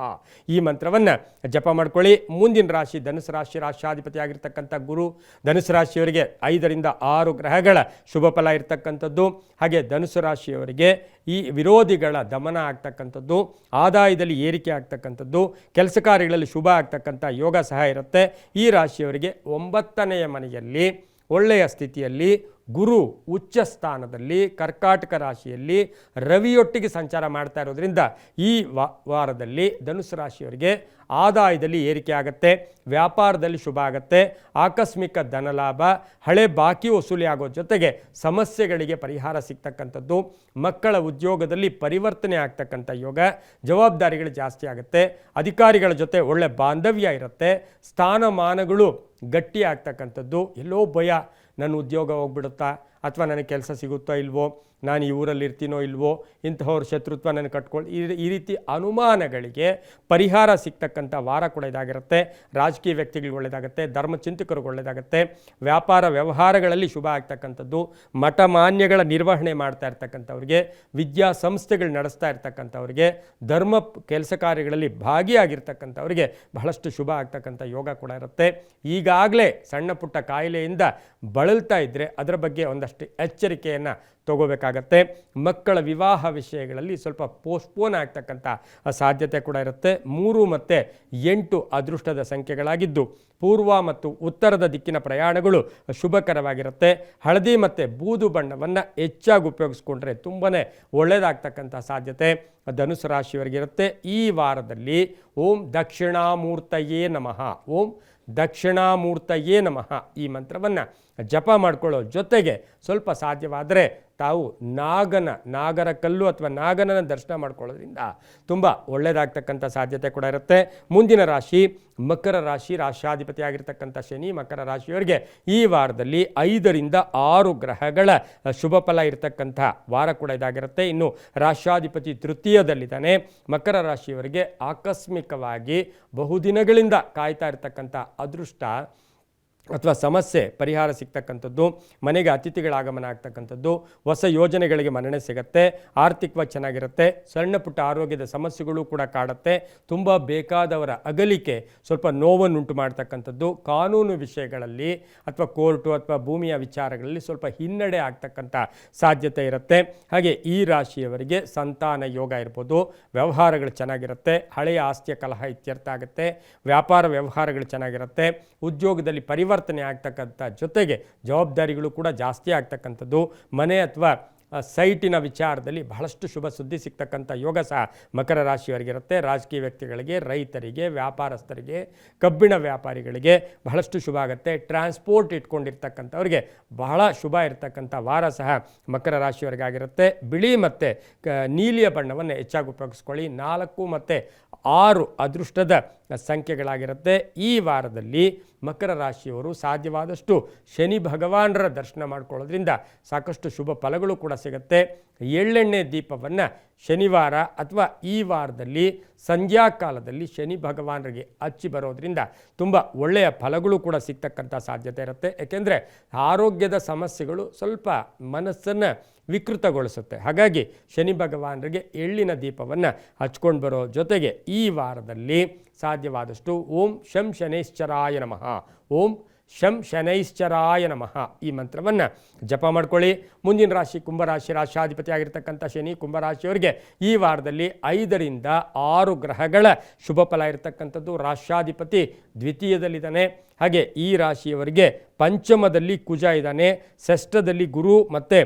ಈ ಮಂತ್ರವನ್ನು ಜಪ ಮಾಡ್ಕೊಳ್ಳಿ. ಮುಂದಿನ ರಾಶಿ ಧನುಸು ರಾಶಿ. ರಾಶ್ಯಾಧಿಪತಿ ಆಗಿರ್ತಕ್ಕಂಥ ಗುರು. ಧನುಸು ರಾಶಿಯವರಿಗೆ 5ರಿಂದ 6 ಗ್ರಹಗಳ ಶುಭ ಫಲ ಇರತಕ್ಕಂಥದ್ದು. ಹಾಗೆ ಧನುಸು ರಾಶಿಯವರಿಗೆ ಈ ವಿರೋಧಿಗಳ ದಮನ ಆಗ್ತಕ್ಕಂಥದ್ದು, ಆದಾಯದಲ್ಲಿ ಏರಿಕೆ ಆಗ್ತಕ್ಕಂಥದ್ದು, ಕೆಲಸ ಕಾರ್ಯಗಳಲ್ಲಿ ಶುಭ ಆಗ್ತಕ್ಕಂಥ ಯೋಗ ಸಹ ಇರುತ್ತೆ. ಈ ರಾಶಿಯವರಿಗೆ 9ನೇ ಮನೆಯಲ್ಲಿ ಒಳ್ಳೆಯ ಸ್ಥಿತಿಯಲ್ಲಿ, ಗುರು ಉಚ್ಚ ಸ್ಥಾನದಲ್ಲಿ, ಕರ್ಕಾಟಕ ರಾಶಿಯಲ್ಲಿ ರವಿಯೊಟ್ಟಿಗೆ ಸಂಚಾರ ಮಾಡ್ತಾ ಇರೋದ್ರಿಂದ ಈ ವಾರದಲ್ಲಿ ಧನುಸು ರಾಶಿಯವರಿಗೆ ಆದಾಯದಲ್ಲಿ ಏರಿಕೆ ಆಗುತ್ತೆ, ವ್ಯಾಪಾರದಲ್ಲಿ ಶುಭ ಆಗುತ್ತೆ, ಆಕಸ್ಮಿಕ ಧನಲಾಭ, ಹಳೆ ಬಾಕಿ ವಸೂಲಿ ಆಗೋ ಜೊತೆಗೆ ಸಮಸ್ಯೆಗಳಿಗೆ ಪರಿಹಾರ ಸಿಗ್ತಕ್ಕಂಥದ್ದು, ಮಕ್ಕಳ ಉದ್ಯೋಗದಲ್ಲಿ ಪರಿವರ್ತನೆ ಆಗ್ತಕ್ಕಂಥ ಯೋಗ, ಜವಾಬ್ದಾರಿಗಳು ಜಾಸ್ತಿ ಆಗುತ್ತೆ, ಅಧಿಕಾರಿಗಳ ಜೊತೆ ಒಳ್ಳೆ ಬಾಂಧವ್ಯ ಇರುತ್ತೆ, ಸ್ಥಾನಮಾನಗಳು ಗಟ್ಟಿ ಆಗ್ತಕ್ಕಂಥದ್ದು. ಎಲ್ಲೋ ಭಯ, ನನ್ನ ಉದ್ಯೋಗ ಹೋಗ್ಬಿಡುತ್ತಾ ಅಥವಾ ನನಗೆ ಕೆಲಸ ಸಿಗುತ್ತೋ ಇಲ್ವೋ, ನಾನು ಈ ಊರಲ್ಲಿ ಇರ್ತೀನೋ ಇಲ್ವೋ, ಇಂತಹವ್ರ ಶತ್ರುತ್ವ ನನಗೆ ಕಟ್ಕೊಳ್ಳಿ, ಈ ರೀತಿ ಅನುಮಾನಗಳಿಗೆ ಪರಿಹಾರ ಸಿಗ್ತಕ್ಕಂಥ ವಾರ ಕೂಡ ಇದಾಗಿರುತ್ತೆ. ರಾಜಕೀಯ ವ್ಯಕ್ತಿಗಳಿಗೆ ಒಳ್ಳೆಯದಾಗುತ್ತೆ, ಧರ್ಮಚಿಂತಕರಿಗೆ ಒಳ್ಳೆಯದಾಗುತ್ತೆ, ವ್ಯಾಪಾರ ವ್ಯವಹಾರಗಳಲ್ಲಿ ಶುಭ ಆಗ್ತಕ್ಕಂಥದ್ದು, ಮಠಮಾನ್ಯಗಳ ನಿರ್ವಹಣೆ ಮಾಡ್ತಾ ಇರ್ತಕ್ಕಂಥವ್ರಿಗೆ, ವಿದ್ಯಾಸಂಸ್ಥೆಗಳು ನಡೆಸ್ತಾ ಇರ್ತಕ್ಕಂಥವ್ರಿಗೆ, ಧರ್ಮ ಕೆಲಸ ಕಾರ್ಯಗಳಲ್ಲಿ ಭಾಗಿಯಾಗಿರ್ತಕ್ಕಂಥವ್ರಿಗೆ ಬಹಳಷ್ಟು ಶುಭ ಆಗ್ತಕ್ಕಂಥ ಯೋಗ ಕೂಡ ಇರುತ್ತೆ. ಈಗಾಗಲೇ ಸಣ್ಣ ಪುಟ್ಟ ಕಾಯಿಲೆಯಿಂದ ಬಳಲ್ತಾ ಇದ್ದರೆ ಅದರ ಬಗ್ಗೆ ಒಂದಷ್ಟು ಎಚ್ಚರಿಕೆಯನ್ನು ತಗೋಬೇಕಾಗತ್ತೆ. ಮಕ್ಕಳ ವಿವಾಹ ವಿಷಯಗಳಲ್ಲಿ ಸ್ವಲ್ಪ ಪೋಸ್ಟ್ಪೋನ್ ಆಗ್ತಕ್ಕಂಥ ಸಾಧ್ಯತೆ ಕೂಡ ಇರುತ್ತೆ. 3 ಮತ್ತು 8 ಅದೃಷ್ಟದ ಸಂಖ್ಯೆಗಳಾಗಿದ್ದು ಪೂರ್ವ ಮತ್ತು ಉತ್ತರದ ದಿಕ್ಕಿನ ಪ್ರಯಾಣಗಳು ಶುಭಕರವಾಗಿರುತ್ತೆ. ಹಳದಿ ಮತ್ತು ಬೂದು ಬಣ್ಣವನ್ನು ಹೆಚ್ಚಾಗಿ ಉಪಯೋಗಿಸ್ಕೊಂಡ್ರೆ ತುಂಬಾ ಒಳ್ಳೆಯದಾಗ್ತಕ್ಕಂಥ ಸಾಧ್ಯತೆ ಧನುಸು ರಾಶಿಯವರಿಗಿರುತ್ತೆ. ಈ ವಾರದಲ್ಲಿ ಓಂ ದಕ್ಷಿಣಾಮೂರ್ತಯೇ ನಮಃ, ಓಂ ದಕ್ಷಿಣಾಮೂರ್ತಯೇ ನಮಃ ಈ ಮಂತ್ರವನ್ನು ಜಪ ಮಾಡ್ಕೊಳ್ಳೋ ಜೊತೆಗೆ ಸ್ವಲ್ಪ ಸಾಧ್ಯವಾದರೆ ತಾವು ನಾಗರ ಕಲ್ಲು ಅಥವಾ ನಾಗನ ದರ್ಶನ ಮಾಡ್ಕೊಳ್ಳೋದ್ರಿಂದ ತುಂಬ ಒಳ್ಳೆಯದಾಗ್ತಕ್ಕಂಥ ಸಾಧ್ಯತೆ ಕೂಡ ಇರುತ್ತೆ. ಮುಂದಿನ ರಾಶಿ ಮಕರ ರಾಶಿ, ರಾಶ್ಯಾಧಿಪತಿ ಆಗಿರ್ತಕ್ಕಂಥ ಶನಿ ಮಕರ ರಾಶಿಯವರಿಗೆ ಈ ವಾರದಲ್ಲಿ 5 ರಿಂದ 6 ಗ್ರಹಗಳ ಶುಭ ಫಲ ಇರತಕ್ಕಂಥ ವಾರ ಕೂಡ ಇದಾಗಿರುತ್ತೆ. ಇನ್ನು ರಾಶ್ಯಾಧಿಪತಿ ತೃತೀಯದಲ್ಲಿದ್ದಾನೆ. ಮಕರ ರಾಶಿಯವರಿಗೆ ಆಕಸ್ಮಿಕವಾಗಿ ಬಹುದಿನಗಳಿಂದ ಕಾಯ್ತಾ ಇರತಕ್ಕಂಥ ಅದೃಷ್ಟ ಅಥವಾ ಸಮಸ್ಯೆ ಪರಿಹಾರ ಸಿಗ್ತಕ್ಕಂಥದ್ದು, ಮನೆಗೆ ಅತಿಥಿಗಳ ಆಗಮನ ಆಗ್ತಕ್ಕಂಥದ್ದು, ಹೊಸ ಯೋಜನೆಗಳಿಗೆ ಮನ್ನಣೆ ಸಿಗುತ್ತೆ, ಆರ್ಥಿಕವಾಗಿ ಚೆನ್ನಾಗಿರುತ್ತೆ, ಸಣ್ಣ ಪುಟ್ಟ ಆರೋಗ್ಯದ ಸಮಸ್ಯೆಗಳು ಕೂಡ ಕಾಡುತ್ತೆ, ತುಂಬ ಬೇಕಾದವರ ಅಗಲಿಕೆ ಸ್ವಲ್ಪ ನೋವನ್ನುಂಟು ಮಾಡ್ತಕ್ಕಂಥದ್ದು, ಕಾನೂನು ವಿಷಯಗಳಲ್ಲಿ ಅಥವಾ ಕೋರ್ಟು ಅಥವಾ ಭೂಮಿಯ ವಿಚಾರಗಳಲ್ಲಿ ಸ್ವಲ್ಪ ಹಿನ್ನಡೆ ಆಗ್ತಕ್ಕಂಥ ಸಾಧ್ಯತೆ ಇರುತ್ತೆ. ಹಾಗೆ ಈ ರಾಶಿಯವರಿಗೆ ಸಂತಾನ ಯೋಗ ಇರ್ಬೋದು, ವ್ಯವಹಾರಗಳು ಚೆನ್ನಾಗಿರುತ್ತೆ, ಹಳೆಯ ಆಸ್ತಿಯ ಕಲಹ ಇತ್ಯರ್ಥ ಆಗುತ್ತೆ, ವ್ಯಾಪಾರ ವ್ಯವಹಾರಗಳು ಚೆನ್ನಾಗಿರುತ್ತೆ, ಉದ್ಯೋಗದಲ್ಲಿ ಪರಿವರ್ತನೆ ಆಗ್ತಕ್ಕಂಥ ಜೊತೆಗೆ ಜವಾಬ್ದಾರಿಗಳು ಕೂಡ ಜಾಸ್ತಿ ಆಗ್ತಕ್ಕಂಥದ್ದು, ಮನೆ ಅಥವಾ ಸೈಟಿನ ವಿಚಾರದಲ್ಲಿ ಬಹಳಷ್ಟು ಶುಭ ಸುದ್ದಿ ಸಿಗ್ತಕ್ಕಂಥ ಯೋಗ ಸಹ ಮಕರ ರಾಶಿಯವರಿಗಿರುತ್ತೆ. ರಾಜಕೀಯ ವ್ಯಕ್ತಿಗಳಿಗೆ, ರೈತರಿಗೆ, ವ್ಯಾಪಾರಸ್ಥರಿಗೆ, ಕಬ್ಬಿಣ ವ್ಯಾಪಾರಿಗಳಿಗೆ ಬಹಳಷ್ಟು ಶುಭ ಆಗುತ್ತೆ. ಟ್ರಾನ್ಸ್ಪೋರ್ಟ್ ಇಟ್ಕೊಂಡಿರ್ತಕ್ಕಂಥವ್ರಿಗೆ ಬಹಳ ಶುಭ ಇರತಕ್ಕಂಥ ವಾರ ಸಹ ಮಕರ ರಾಶಿಯವರಿಗಾಗಿರುತ್ತೆ. ಬಿಳಿ ಮತ್ತು ನೀಲಿಯ ಬಣ್ಣವನ್ನು ಹೆಚ್ಚಾಗಿ ಉಪಯೋಗಿಸ್ಕೊಳ್ಳಿ. 4 ಮತ್ತು 6 ಅದೃಷ್ಟದ ಸಂಖ್ಯೆಗಳಾಗಿರುತ್ತೆ. ಈ ವಾರದಲ್ಲಿ ಮಕರ ರಾಶಿಯವರು ಸಾಧ್ಯವಾದಷ್ಟು ಶನಿ ಭಗವಾನರ ದರ್ಶನ ಮಾಡ್ಕೊಳ್ಳೋದ್ರಿಂದ ಸಾಕಷ್ಟು ಶುಭ ಫಲಗಳು ಕೂಡ ಸಿಗುತ್ತೆ. ಎಳ್ಳೆಣ್ಣೆ ದೀಪವನ್ನು ಶನಿವಾರ ಅಥವಾ ಈ ವಾರದಲ್ಲಿ ಸಂಧ್ಯಾಕಾಲದಲ್ಲಿ ಶನಿ ಭಗವಾನರಿಗೆ ಹಚ್ಚಿ ಬರೋದ್ರಿಂದ ತುಂಬ ಒಳ್ಳೆಯ ಫಲಗಳು ಕೂಡ ಸಿಗ್ತಕ್ಕಂಥ ಸಾಧ್ಯತೆ ಇರುತ್ತೆ. ಏಕೆಂದರೆ ಆರೋಗ್ಯದ ಸಮಸ್ಯೆಗಳು ಸ್ವಲ್ಪ ಮನಸ್ಸನ್ನು ವಿಕೃತಗೊಳಿಸುತ್ತೆ. ಹಾಗಾಗಿ ಶನಿ ಭಗವಾನರಿಗೆ ಎಳ್ಳಿನ ದೀಪವನ್ನು ಹಚ್ಕೊಂಡು ಬರೋ ಜೊತೆಗೆ ಈ ವಾರದಲ್ಲಿ ಸಾಧ್ಯವಾದಷ್ಟು ಓಂ ಶಂ ಶನೈಶ್ಚರಾಯ ನಮಃ, ಓಂ ಶಂ ಶನೈಶ್ಚರಾಯ ನಮಃ ಈ ಮಂತ್ರವನ್ನು ಜಪ ಮಾಡ್ಕೊಳ್ಳಿ. ಮುಂದಿನ ರಾಶಿ ಕುಂಭರಾಶಿ, ರಾಶ್ಯಾಧಿಪತಿ ಆಗಿರ್ತಕ್ಕಂಥ ಶನಿ ಕುಂಭರಾಶಿಯವರಿಗೆ ಈ ವಾರದಲ್ಲಿ 5 ರಿಂದ 6 ಗ್ರಹಗಳ ಶುಭ ಫಲ ಇರತಕ್ಕಂಥದ್ದು. ರಾಶ್ಯಾಧಿಪತಿ ದ್ವಿತೀಯದಲ್ಲಿದ್ದಾನೆ. ಹಾಗೆ ಈ ರಾಶಿಯವರಿಗೆ ಪಂಚಮದಲ್ಲಿ ಕುಜ ಇದ್ದಾನೆ, ಷಷ್ಠದಲ್ಲಿ ಗುರು ಮತ್ತು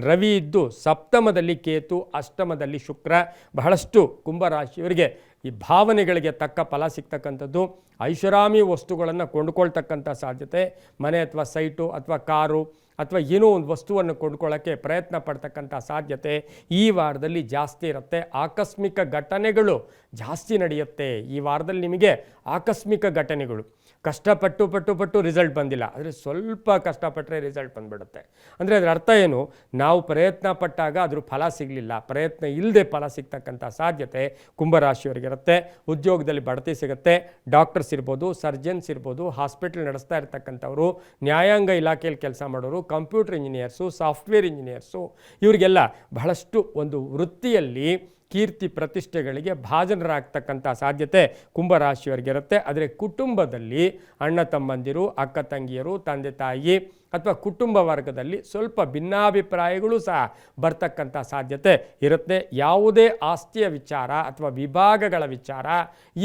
ರವಿ ಇದ್ದು, ಸಪ್ತಮದಲ್ಲಿ ಕೇತು, ಅಷ್ಟಮದಲ್ಲಿ ಶುಕ್ರ. ಬಹಳಷ್ಟು ಕುಂಭರಾಶಿಯವರಿಗೆ ಈ ಭಾವನೆಗಳಿಗೆ ತಕ್ಕ ಫಲ ಸಿಗ್ತಕ್ಕಂಥದ್ದು, ಐಷಾರಾಮಿ ವಸ್ತುಗಳನ್ನು ಕೊಂಡುಕೊಳ್ತಕ್ಕಂಥ ಸಾಧ್ಯತೆ, ಮನೆ ಅಥವಾ ಸೈಟು ಅಥವಾ ಕಾರು ಅಥವಾ ಏನೋ ಒಂದು ವಸ್ತುವನ್ನು ಕೊಂಡ್ಕೊಳ್ಳೋಕ್ಕೆ ಪ್ರಯತ್ನ ಪಡ್ತಕ್ಕಂಥ ಸಾಧ್ಯತೆ ಈ ವಾರದಲ್ಲಿ ಜಾಸ್ತಿ ಇರುತ್ತೆ. ಆಕಸ್ಮಿಕ ಘಟನೆಗಳು ಜಾಸ್ತಿ ನಡೆಯುತ್ತೆ ಈ ವಾರದಲ್ಲಿ. ನಿಮಗೆ ಆಕಸ್ಮಿಕ ಘಟನೆಗಳು ಕಷ್ಟಪಟ್ಟು ರಿಸಲ್ಟ್ ಬಂದಿಲ್ಲ, ಆದರೆ ಸ್ವಲ್ಪ ಕಷ್ಟಪಟ್ಟರೆ ರಿಸಲ್ಟ್ ಬಂದುಬಿಡುತ್ತೆ. ಅಂದರೆ ಅದರ ಅರ್ಥ ಏನು, ನಾವು ಪ್ರಯತ್ನ ಪಟ್ಟಾಗ ಅದ್ರ ಫಲ ಸಿಗಲಿಲ್ಲ, ಪ್ರಯತ್ನ ಇಲ್ಲದೆ ಫಲ ಸಿಗ್ತಕ್ಕಂಥ ಸಾಧ್ಯತೆ ಕುಂಭರಾಶಿಯವರಿಗಿರುತ್ತೆ. ಉದ್ಯೋಗದಲ್ಲಿ ಬಡ್ತಿ ಸಿಗುತ್ತೆ. ಡಾಕ್ಟರ್ಸ್ ಇರ್ಬೋದು, ಸರ್ಜನ್ಸ್ ಇರ್ಬೋದು, ಹಾಸ್ಪಿಟಲ್ ನಡೆಸ್ತಾ ಇರ್ತಕ್ಕಂಥವರು, ನ್ಯಾಯಾಂಗ ಇಲಾಖೆಯಲ್ಲಿ ಕೆಲಸ ಮಾಡೋರು, ಕಂಪ್ಯೂಟರ್ ಇಂಜಿನಿಯರ್ಸು, ಸಾಫ್ಟ್ವೇರ್ ಇಂಜಿನಿಯರ್ಸು, ಇವರಿಗೆಲ್ಲ ಬಹಳಷ್ಟು ಒಂದು ವೃತ್ತಿಯಲ್ಲಿ ಕೀರ್ತಿ ಪ್ರತಿಷ್ಠೆಗಳಿಗೆ ಭಾಜನರಾಗ್ತಕ್ಕಂಥ ಸಾಧ್ಯತೆ ಕುಂಭರಾಶಿಯವರಿಗಿರುತ್ತೆ. ಆದರೆ ಕುಟುಂಬದಲ್ಲಿ ಅಣ್ಣ ತಮ್ಮಂದಿರು, ಅಕ್ಕ ತಂಗಿಯರು, ತಂದೆ ತಾಯಿ ಅಥವಾ ಕುಟುಂಬ ವರ್ಗದಲ್ಲಿ ಸ್ವಲ್ಪ ಭಿನ್ನಾಭಿಪ್ರಾಯಗಳು ಸಹ ಬರ್ತಕ್ಕಂಥ ಸಾಧ್ಯತೆ ಇರುತ್ತೆ. ಯಾವುದೇ ಆಸ್ತಿಯ ವಿಚಾರ ಅಥವಾ ವಿಭಾಗಗಳ ವಿಚಾರ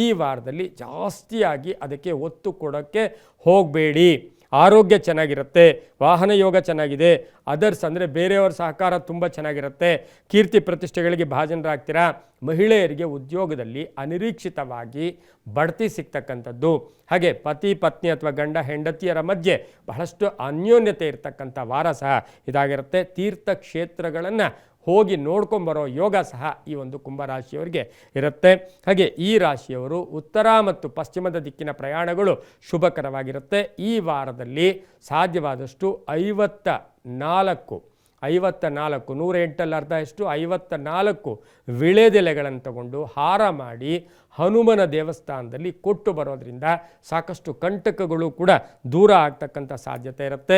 ಈ ವಾರದಲ್ಲಿ ಜಾಸ್ತಿಯಾಗಿ ಅದಕ್ಕೆ ಒತ್ತು ಕೊಡೋಕ್ಕೆ ಹೋಗಬೇಡಿ. ಆರೋಗ್ಯ ಚೆನ್ನಾಗಿರುತ್ತೆ, ವಾಹನ ಯೋಗ ಚೆನ್ನಾಗಿದೆ, ಅದರ್ಸ್ ಅಂದರೆ ಬೇರೆಯವರ ಸಹಕಾರ ತುಂಬ ಚೆನ್ನಾಗಿರುತ್ತೆ, ಕೀರ್ತಿ ಪ್ರತಿಷ್ಠೆಗಳಿಗೆ ಭಾಜನರಾಗ್ತೀರಾ. ಮಹಿಳೆಯರಿಗೆ ಉದ್ಯೋಗದಲ್ಲಿ ಅನಿರೀಕ್ಷಿತವಾಗಿ ಬಡ್ತಿ ಸಿಗ್ತಕ್ಕಂಥದ್ದು, ಹಾಗೆ ಪತಿ ಪತ್ನಿ ಅಥವಾ ಗಂಡ ಹೆಂಡತಿಯರ ಮಧ್ಯೆ ಬಹಳಷ್ಟು ಅನ್ಯೋನ್ಯತೆ ಇರತಕ್ಕಂಥ ವಾರ ಸಹ ಇದಾಗಿರುತ್ತೆ. ತೀರ್ಥಕ್ಷೇತ್ರಗಳನ್ನು ಹೋಗಿ ನೋಡ್ಕೊಂಬರೋ ಯೋಗ ಸಹ ಈ ಒಂದು ಕುಂಭರಾಶಿಯವರಿಗೆ ಇರುತ್ತೆ. ಹಾಗೆ ಈ ರಾಶಿಯವರು ಉತ್ತರ ಮತ್ತು ಪಶ್ಚಿಮದ ದಿಕ್ಕಿನ ಪ್ರಯಾಣಗಳು ಶುಭಕರವಾಗಿರುತ್ತೆ. ಈ ವಾರದಲ್ಲಿ ಸಾಧ್ಯವಾದಷ್ಟು 54 108ಲ್ಲಿ ಅರ್ಧ ಎಷ್ಟು 54 ವಿಳೆದೆಲೆಗಳನ್ನು ತಗೊಂಡು ಹಾರ ಮಾಡಿ ಹನುಮನ ದೇವಸ್ಥಾನದಲ್ಲಿ ಕೊಟ್ಟು ಬರೋದ್ರಿಂದ ಸಾಕಷ್ಟು ಕಂಟಕಗಳು ಕೂಡ ದೂರ ಆಗ್ತಕ್ಕಂಥ ಸಾಧ್ಯತೆ ಇರುತ್ತೆ.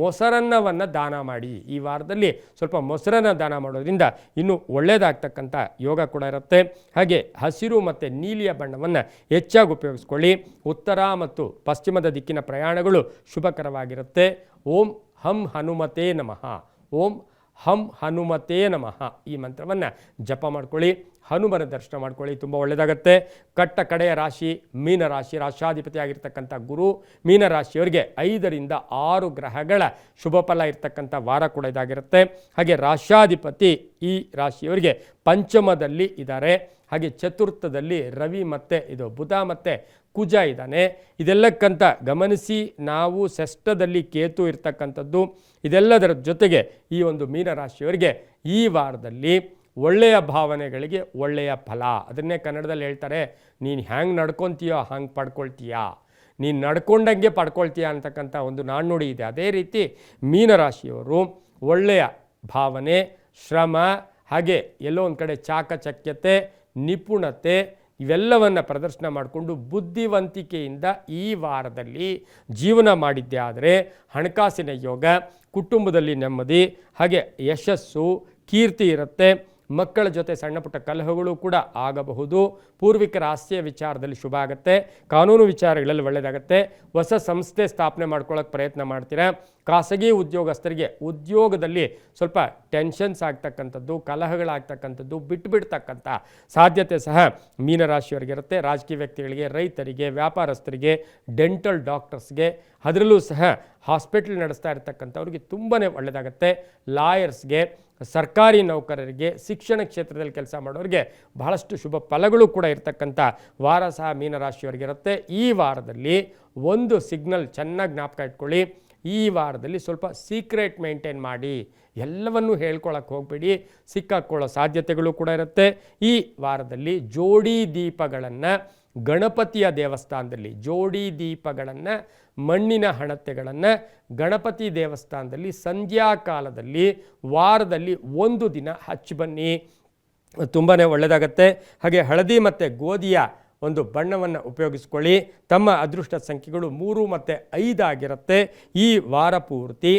ಮೊಸರನ್ನವನ್ನು ದಾನ ಮಾಡಿ. ಈ ವಾರದಲ್ಲಿ ಸ್ವಲ್ಪ ಮೊಸರನ್ನ ದಾನ ಮಾಡೋದ್ರಿಂದ ಇನ್ನೂ ಒಳ್ಳೆಯದಾಗ್ತಕ್ಕಂಥ ಯೋಗ ಕೂಡ ಇರುತ್ತೆ. ಹಾಗೆ ಹಸಿರು ಮತ್ತು ನೀಲಿಯ ಬಣ್ಣವನ್ನು ಹೆಚ್ಚಾಗಿ ಉಪಯೋಗಿಸ್ಕೊಳ್ಳಿ. ಉತ್ತರ ಮತ್ತು ಪಶ್ಚಿಮದ ದಿಕ್ಕಿನ ಪ್ರಯಾಣಗಳು ಶುಭಕರವಾಗಿರುತ್ತೆ. ಓಂ ಹಂ ಹನುಮತೇ ನಮಃ, ಓಂ ಹಂ ಹನುಮತೇ ನಮಃ ಈ ಮಂತ್ರವನ್ನು ಜಪ ಮಾಡ್ಕೊಳ್ಳಿ. ಹನುಮನ ದರ್ಶನ ಮಾಡ್ಕೊಳ್ಳಿ, ತುಂಬ ಒಳ್ಳೆಯದಾಗತ್ತೆ. ಕಟ್ಟ ಕಡೆಯ ರಾಶಿ ಮೀನರಾಶಿ, ರಾಶಾಧಿಪತಿ ಆಗಿರ್ತಕ್ಕಂಥ ಗುರು ಮೀನರಾಶಿಯವರಿಗೆ 5 ರಿಂದ 6 ಗ್ರಹಗಳ ಶುಭ ಫಲ ಇರ್ತಕ್ಕಂಥ ವಾರ ಕೂಡ ಇದಾಗಿರುತ್ತೆ. ಹಾಗೆ ರಾಶಾಧಿಪತಿ ಈ ರಾಶಿಯವರಿಗೆ ಪಂಚಮದಲ್ಲಿ ಇದ್ದಾರೆ. ಹಾಗೆ ಚತುರ್ಥದಲ್ಲಿ ರವಿ ಮತ್ತು ಬುಧ ಮತ್ತು ಕುಜ ಇದ್ದಾನೆ. ಇದೆಲ್ಲಕ್ಕಂತ ಗಮನಿಸಿ ನಾವು ಷಷ್ಠದಲ್ಲಿ ಕೇತು ಇರ್ತಕ್ಕಂಥದ್ದು. ಇದೆಲ್ಲದರ ಜೊತೆಗೆ ಈ ಒಂದು ಮೀನರಾಶಿಯವರಿಗೆ ಈ ವಾರದಲ್ಲಿ ಒಳ್ಳೆಯ ಭಾವನೆಗಳಿಗೆ ಒಳ್ಳೆಯ ಫಲ. ಅದನ್ನೇ ಕನ್ನಡದಲ್ಲಿ ಹೇಳ್ತಾರೆ, ನೀನು ಹ್ಯಾಂಗೆ ನಡ್ಕೊತೀಯೋ ಹಂಗೆ ಪಡ್ಕೊಳ್ತೀಯಾ, ನೀನು ನಡ್ಕೊಂಡಂಗೆ ಪಡ್ಕೊಳ್ತೀಯಾ ಅಂತಕ್ಕಂಥ ಒಂದು ನಾಣ್ಣುಡಿ ಇದೆ. ಅದೇ ರೀತಿ ಮೀನರಾಶಿಯವರು ಒಳ್ಳೆಯ ಭಾವನೆ, ಶ್ರಮ, ಹಾಗೆ ಎಲ್ಲೋ ಒಂದು ಕಡೆ ಚಾಕಚಕ್ಯತೆ, ನಿಪುಣತೆ ಇವೆಲ್ಲವನ್ನು ಪ್ರದರ್ಶನ ಮಾಡಿಕೊಂಡು ಬುದ್ಧಿವಂತಿಕೆಯಿಂದ ಈ ವಾರದಲ್ಲಿ ಜೀವನ ಮಾಡಿದ್ದೇ ಆದರೆ ಹಣಕಾಸಿನ ಯೋಗ, ಕುಟುಂಬದಲ್ಲಿ ನೆಮ್ಮದಿ, ಹಾಗೆ ಯಶಸ್ಸು, ಕೀರ್ತಿ ಇರುತ್ತೆ. ಮಕ್ಕಳ ಜೊತೆ ಸಣ್ಣ ಪುಟ್ಟ ಕಲಹಗಳು ಕೂಡ ಆಗಬಹುದು. ಪೂರ್ವಿಕರ ಆಸ್ತಿಯ ವಿಚಾರದಲ್ಲಿ ಶುಭ ಆಗುತ್ತೆ. ಕಾನೂನು ವಿಚಾರಗಳಲ್ಲಿ ಒಳ್ಳೆಯದಾಗುತ್ತೆ. ಹೊಸ ಸಂಸ್ಥೆ ಸ್ಥಾಪನೆ ಮಾಡ್ಕೊಳ್ಳೋಕೆ ಪ್ರಯತ್ನ ಮಾಡ್ತೀರಾ. ಖಾಸಗಿ ಉದ್ಯೋಗಸ್ಥರಿಗೆ ಉದ್ಯೋಗದಲ್ಲಿ ಸ್ವಲ್ಪ ಟೆನ್ಷನ್ಸ್ ಆಗ್ತಕ್ಕಂಥದ್ದು, ಕಲಹಗಳಾಗ್ತಕ್ಕಂಥದ್ದು ಬಿಟ್ಟುಬಿಡ್ತಕ್ಕಂಥ ಸಾಧ್ಯತೆ ಸಹ ಮೀನರಾಶಿಯವರಿಗಿರುತ್ತೆ. ರಾಜಕೀಯ ವ್ಯಕ್ತಿಗಳಿಗೆ, ರೈತರಿಗೆ, ವ್ಯಾಪಾರಸ್ಥರಿಗೆ, ಡೆಂಟಲ್ ಡಾಕ್ಟರ್ಸ್ಗೆ, ಅದರಲ್ಲೂ ಸಹ ಹಾಸ್ಪಿಟಲ್ ನಡೆಸ್ತಾ ಇರ್ತಕ್ಕಂಥವ್ರಿಗೆ ತುಂಬಾ ಒಳ್ಳೆಯದಾಗುತ್ತೆ. ಲಾಯರ್ಸ್ಗೆ, ಸರ್ಕಾರಿ ನೌಕರರಿಗೆ, ಶಿಕ್ಷಣ ಕ್ಷೇತ್ರದಲ್ಲಿ ಕೆಲಸ ಮಾಡೋರಿಗೆ ಬಹಳಷ್ಟು ಶುಭ ಫಲಗಳು ಕೂಡ ಇರತಕ್ಕಂಥ ವಾರ ಸಹ ಮೀನರಾಶಿಯವರಿಗಿರುತ್ತೆ. ಈ ವಾರದಲ್ಲಿ ಒಂದು ಸಿಗ್ನಲ್ ಚೆನ್ನಾಗಿ ಜ್ಞಾಪಕ ಇಟ್ಕೊಳ್ಳಿ. ಈ ವಾರದಲ್ಲಿ ಸ್ವಲ್ಪ ಸೀಕ್ರೆಟ್ ಮೇಂಟೈನ್ ಮಾಡಿ, ಎಲ್ಲವನ್ನೂ ಹೇಳ್ಕೊಳಕ್ಕೆ ಹೋಗಬೇಡಿ, ಸಿಕ್ಕಾಕೊಳ್ಳೋ ಸಾಧ್ಯತೆಗಳು ಕೂಡ ಇರುತ್ತೆ. ಈ ವಾರದಲ್ಲಿ ಜೋಡಿ ದೀಪಗಳನ್ನು ಗಣಪತಿಯ ದೇವಸ್ಥಾನದಲ್ಲಿ, ಜೋಡಿ ದೀಪಗಳನ್ನು, ಮಣ್ಣಿನ ಹಣತೆಗಳನ್ನು ಗಣಪತಿ ದೇವಸ್ಥಾನದಲ್ಲಿ ಸಂಧ್ಯಾಕಾಲದಲ್ಲಿ ವಾರದಲ್ಲಿ 1 ದಿನ ಹಚ್ಚಿ ಬನ್ನಿ, ತುಂಬಾ ಒಳ್ಳೆಯದಾಗತ್ತೆ. ಹಾಗೆ ಹಳದಿ ಮತ್ತು ಗೋಧಿಯ ಒಂದು ಬಣ್ಣವನ್ನು ಉಪಯೋಗಿಸ್ಕೊಳ್ಳಿ. ತಮ್ಮ ಅದೃಷ್ಟ ಸಂಖ್ಯೆಗಳು 3 ಮತ್ತು 5 ಆಗಿರುತ್ತೆ. ಈ ವಾರ ಪೂರ್ತಿ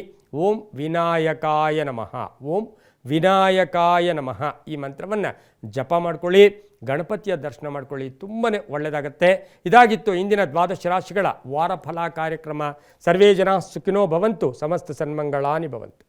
ಓಂ ವಿನಾಯಕಾಯ ನಮಃ, ಓಂ ವಿನಾಯಕಾಯ ನಮಃ ಈ ಮಂತ್ರವನ್ನು ಜಪ ಮಾಡ್ಕೊಳ್ಳಿ. ಗಣಪತಿಯ ದರ್ಶನ ಮಾಡ್ಕೊಳ್ಳಿ, ತುಂಬಾ ಒಳ್ಳೆಯದಾಗತ್ತೆ. ಇದಾಗಿತ್ತು ಇಂದಿನ ದ್ವಾದಶ ರಾಶಿಗಳ ವಾರ ಫಲ ಕಾರ್ಯಕ್ರಮ. ಸರ್ವೇ ಜನ ಸುಖಿನೋ ಭವಂತು, ಸಮಸ್ತ ಸನ್ಮಂಗಳಾನಿ ಭವಂತು.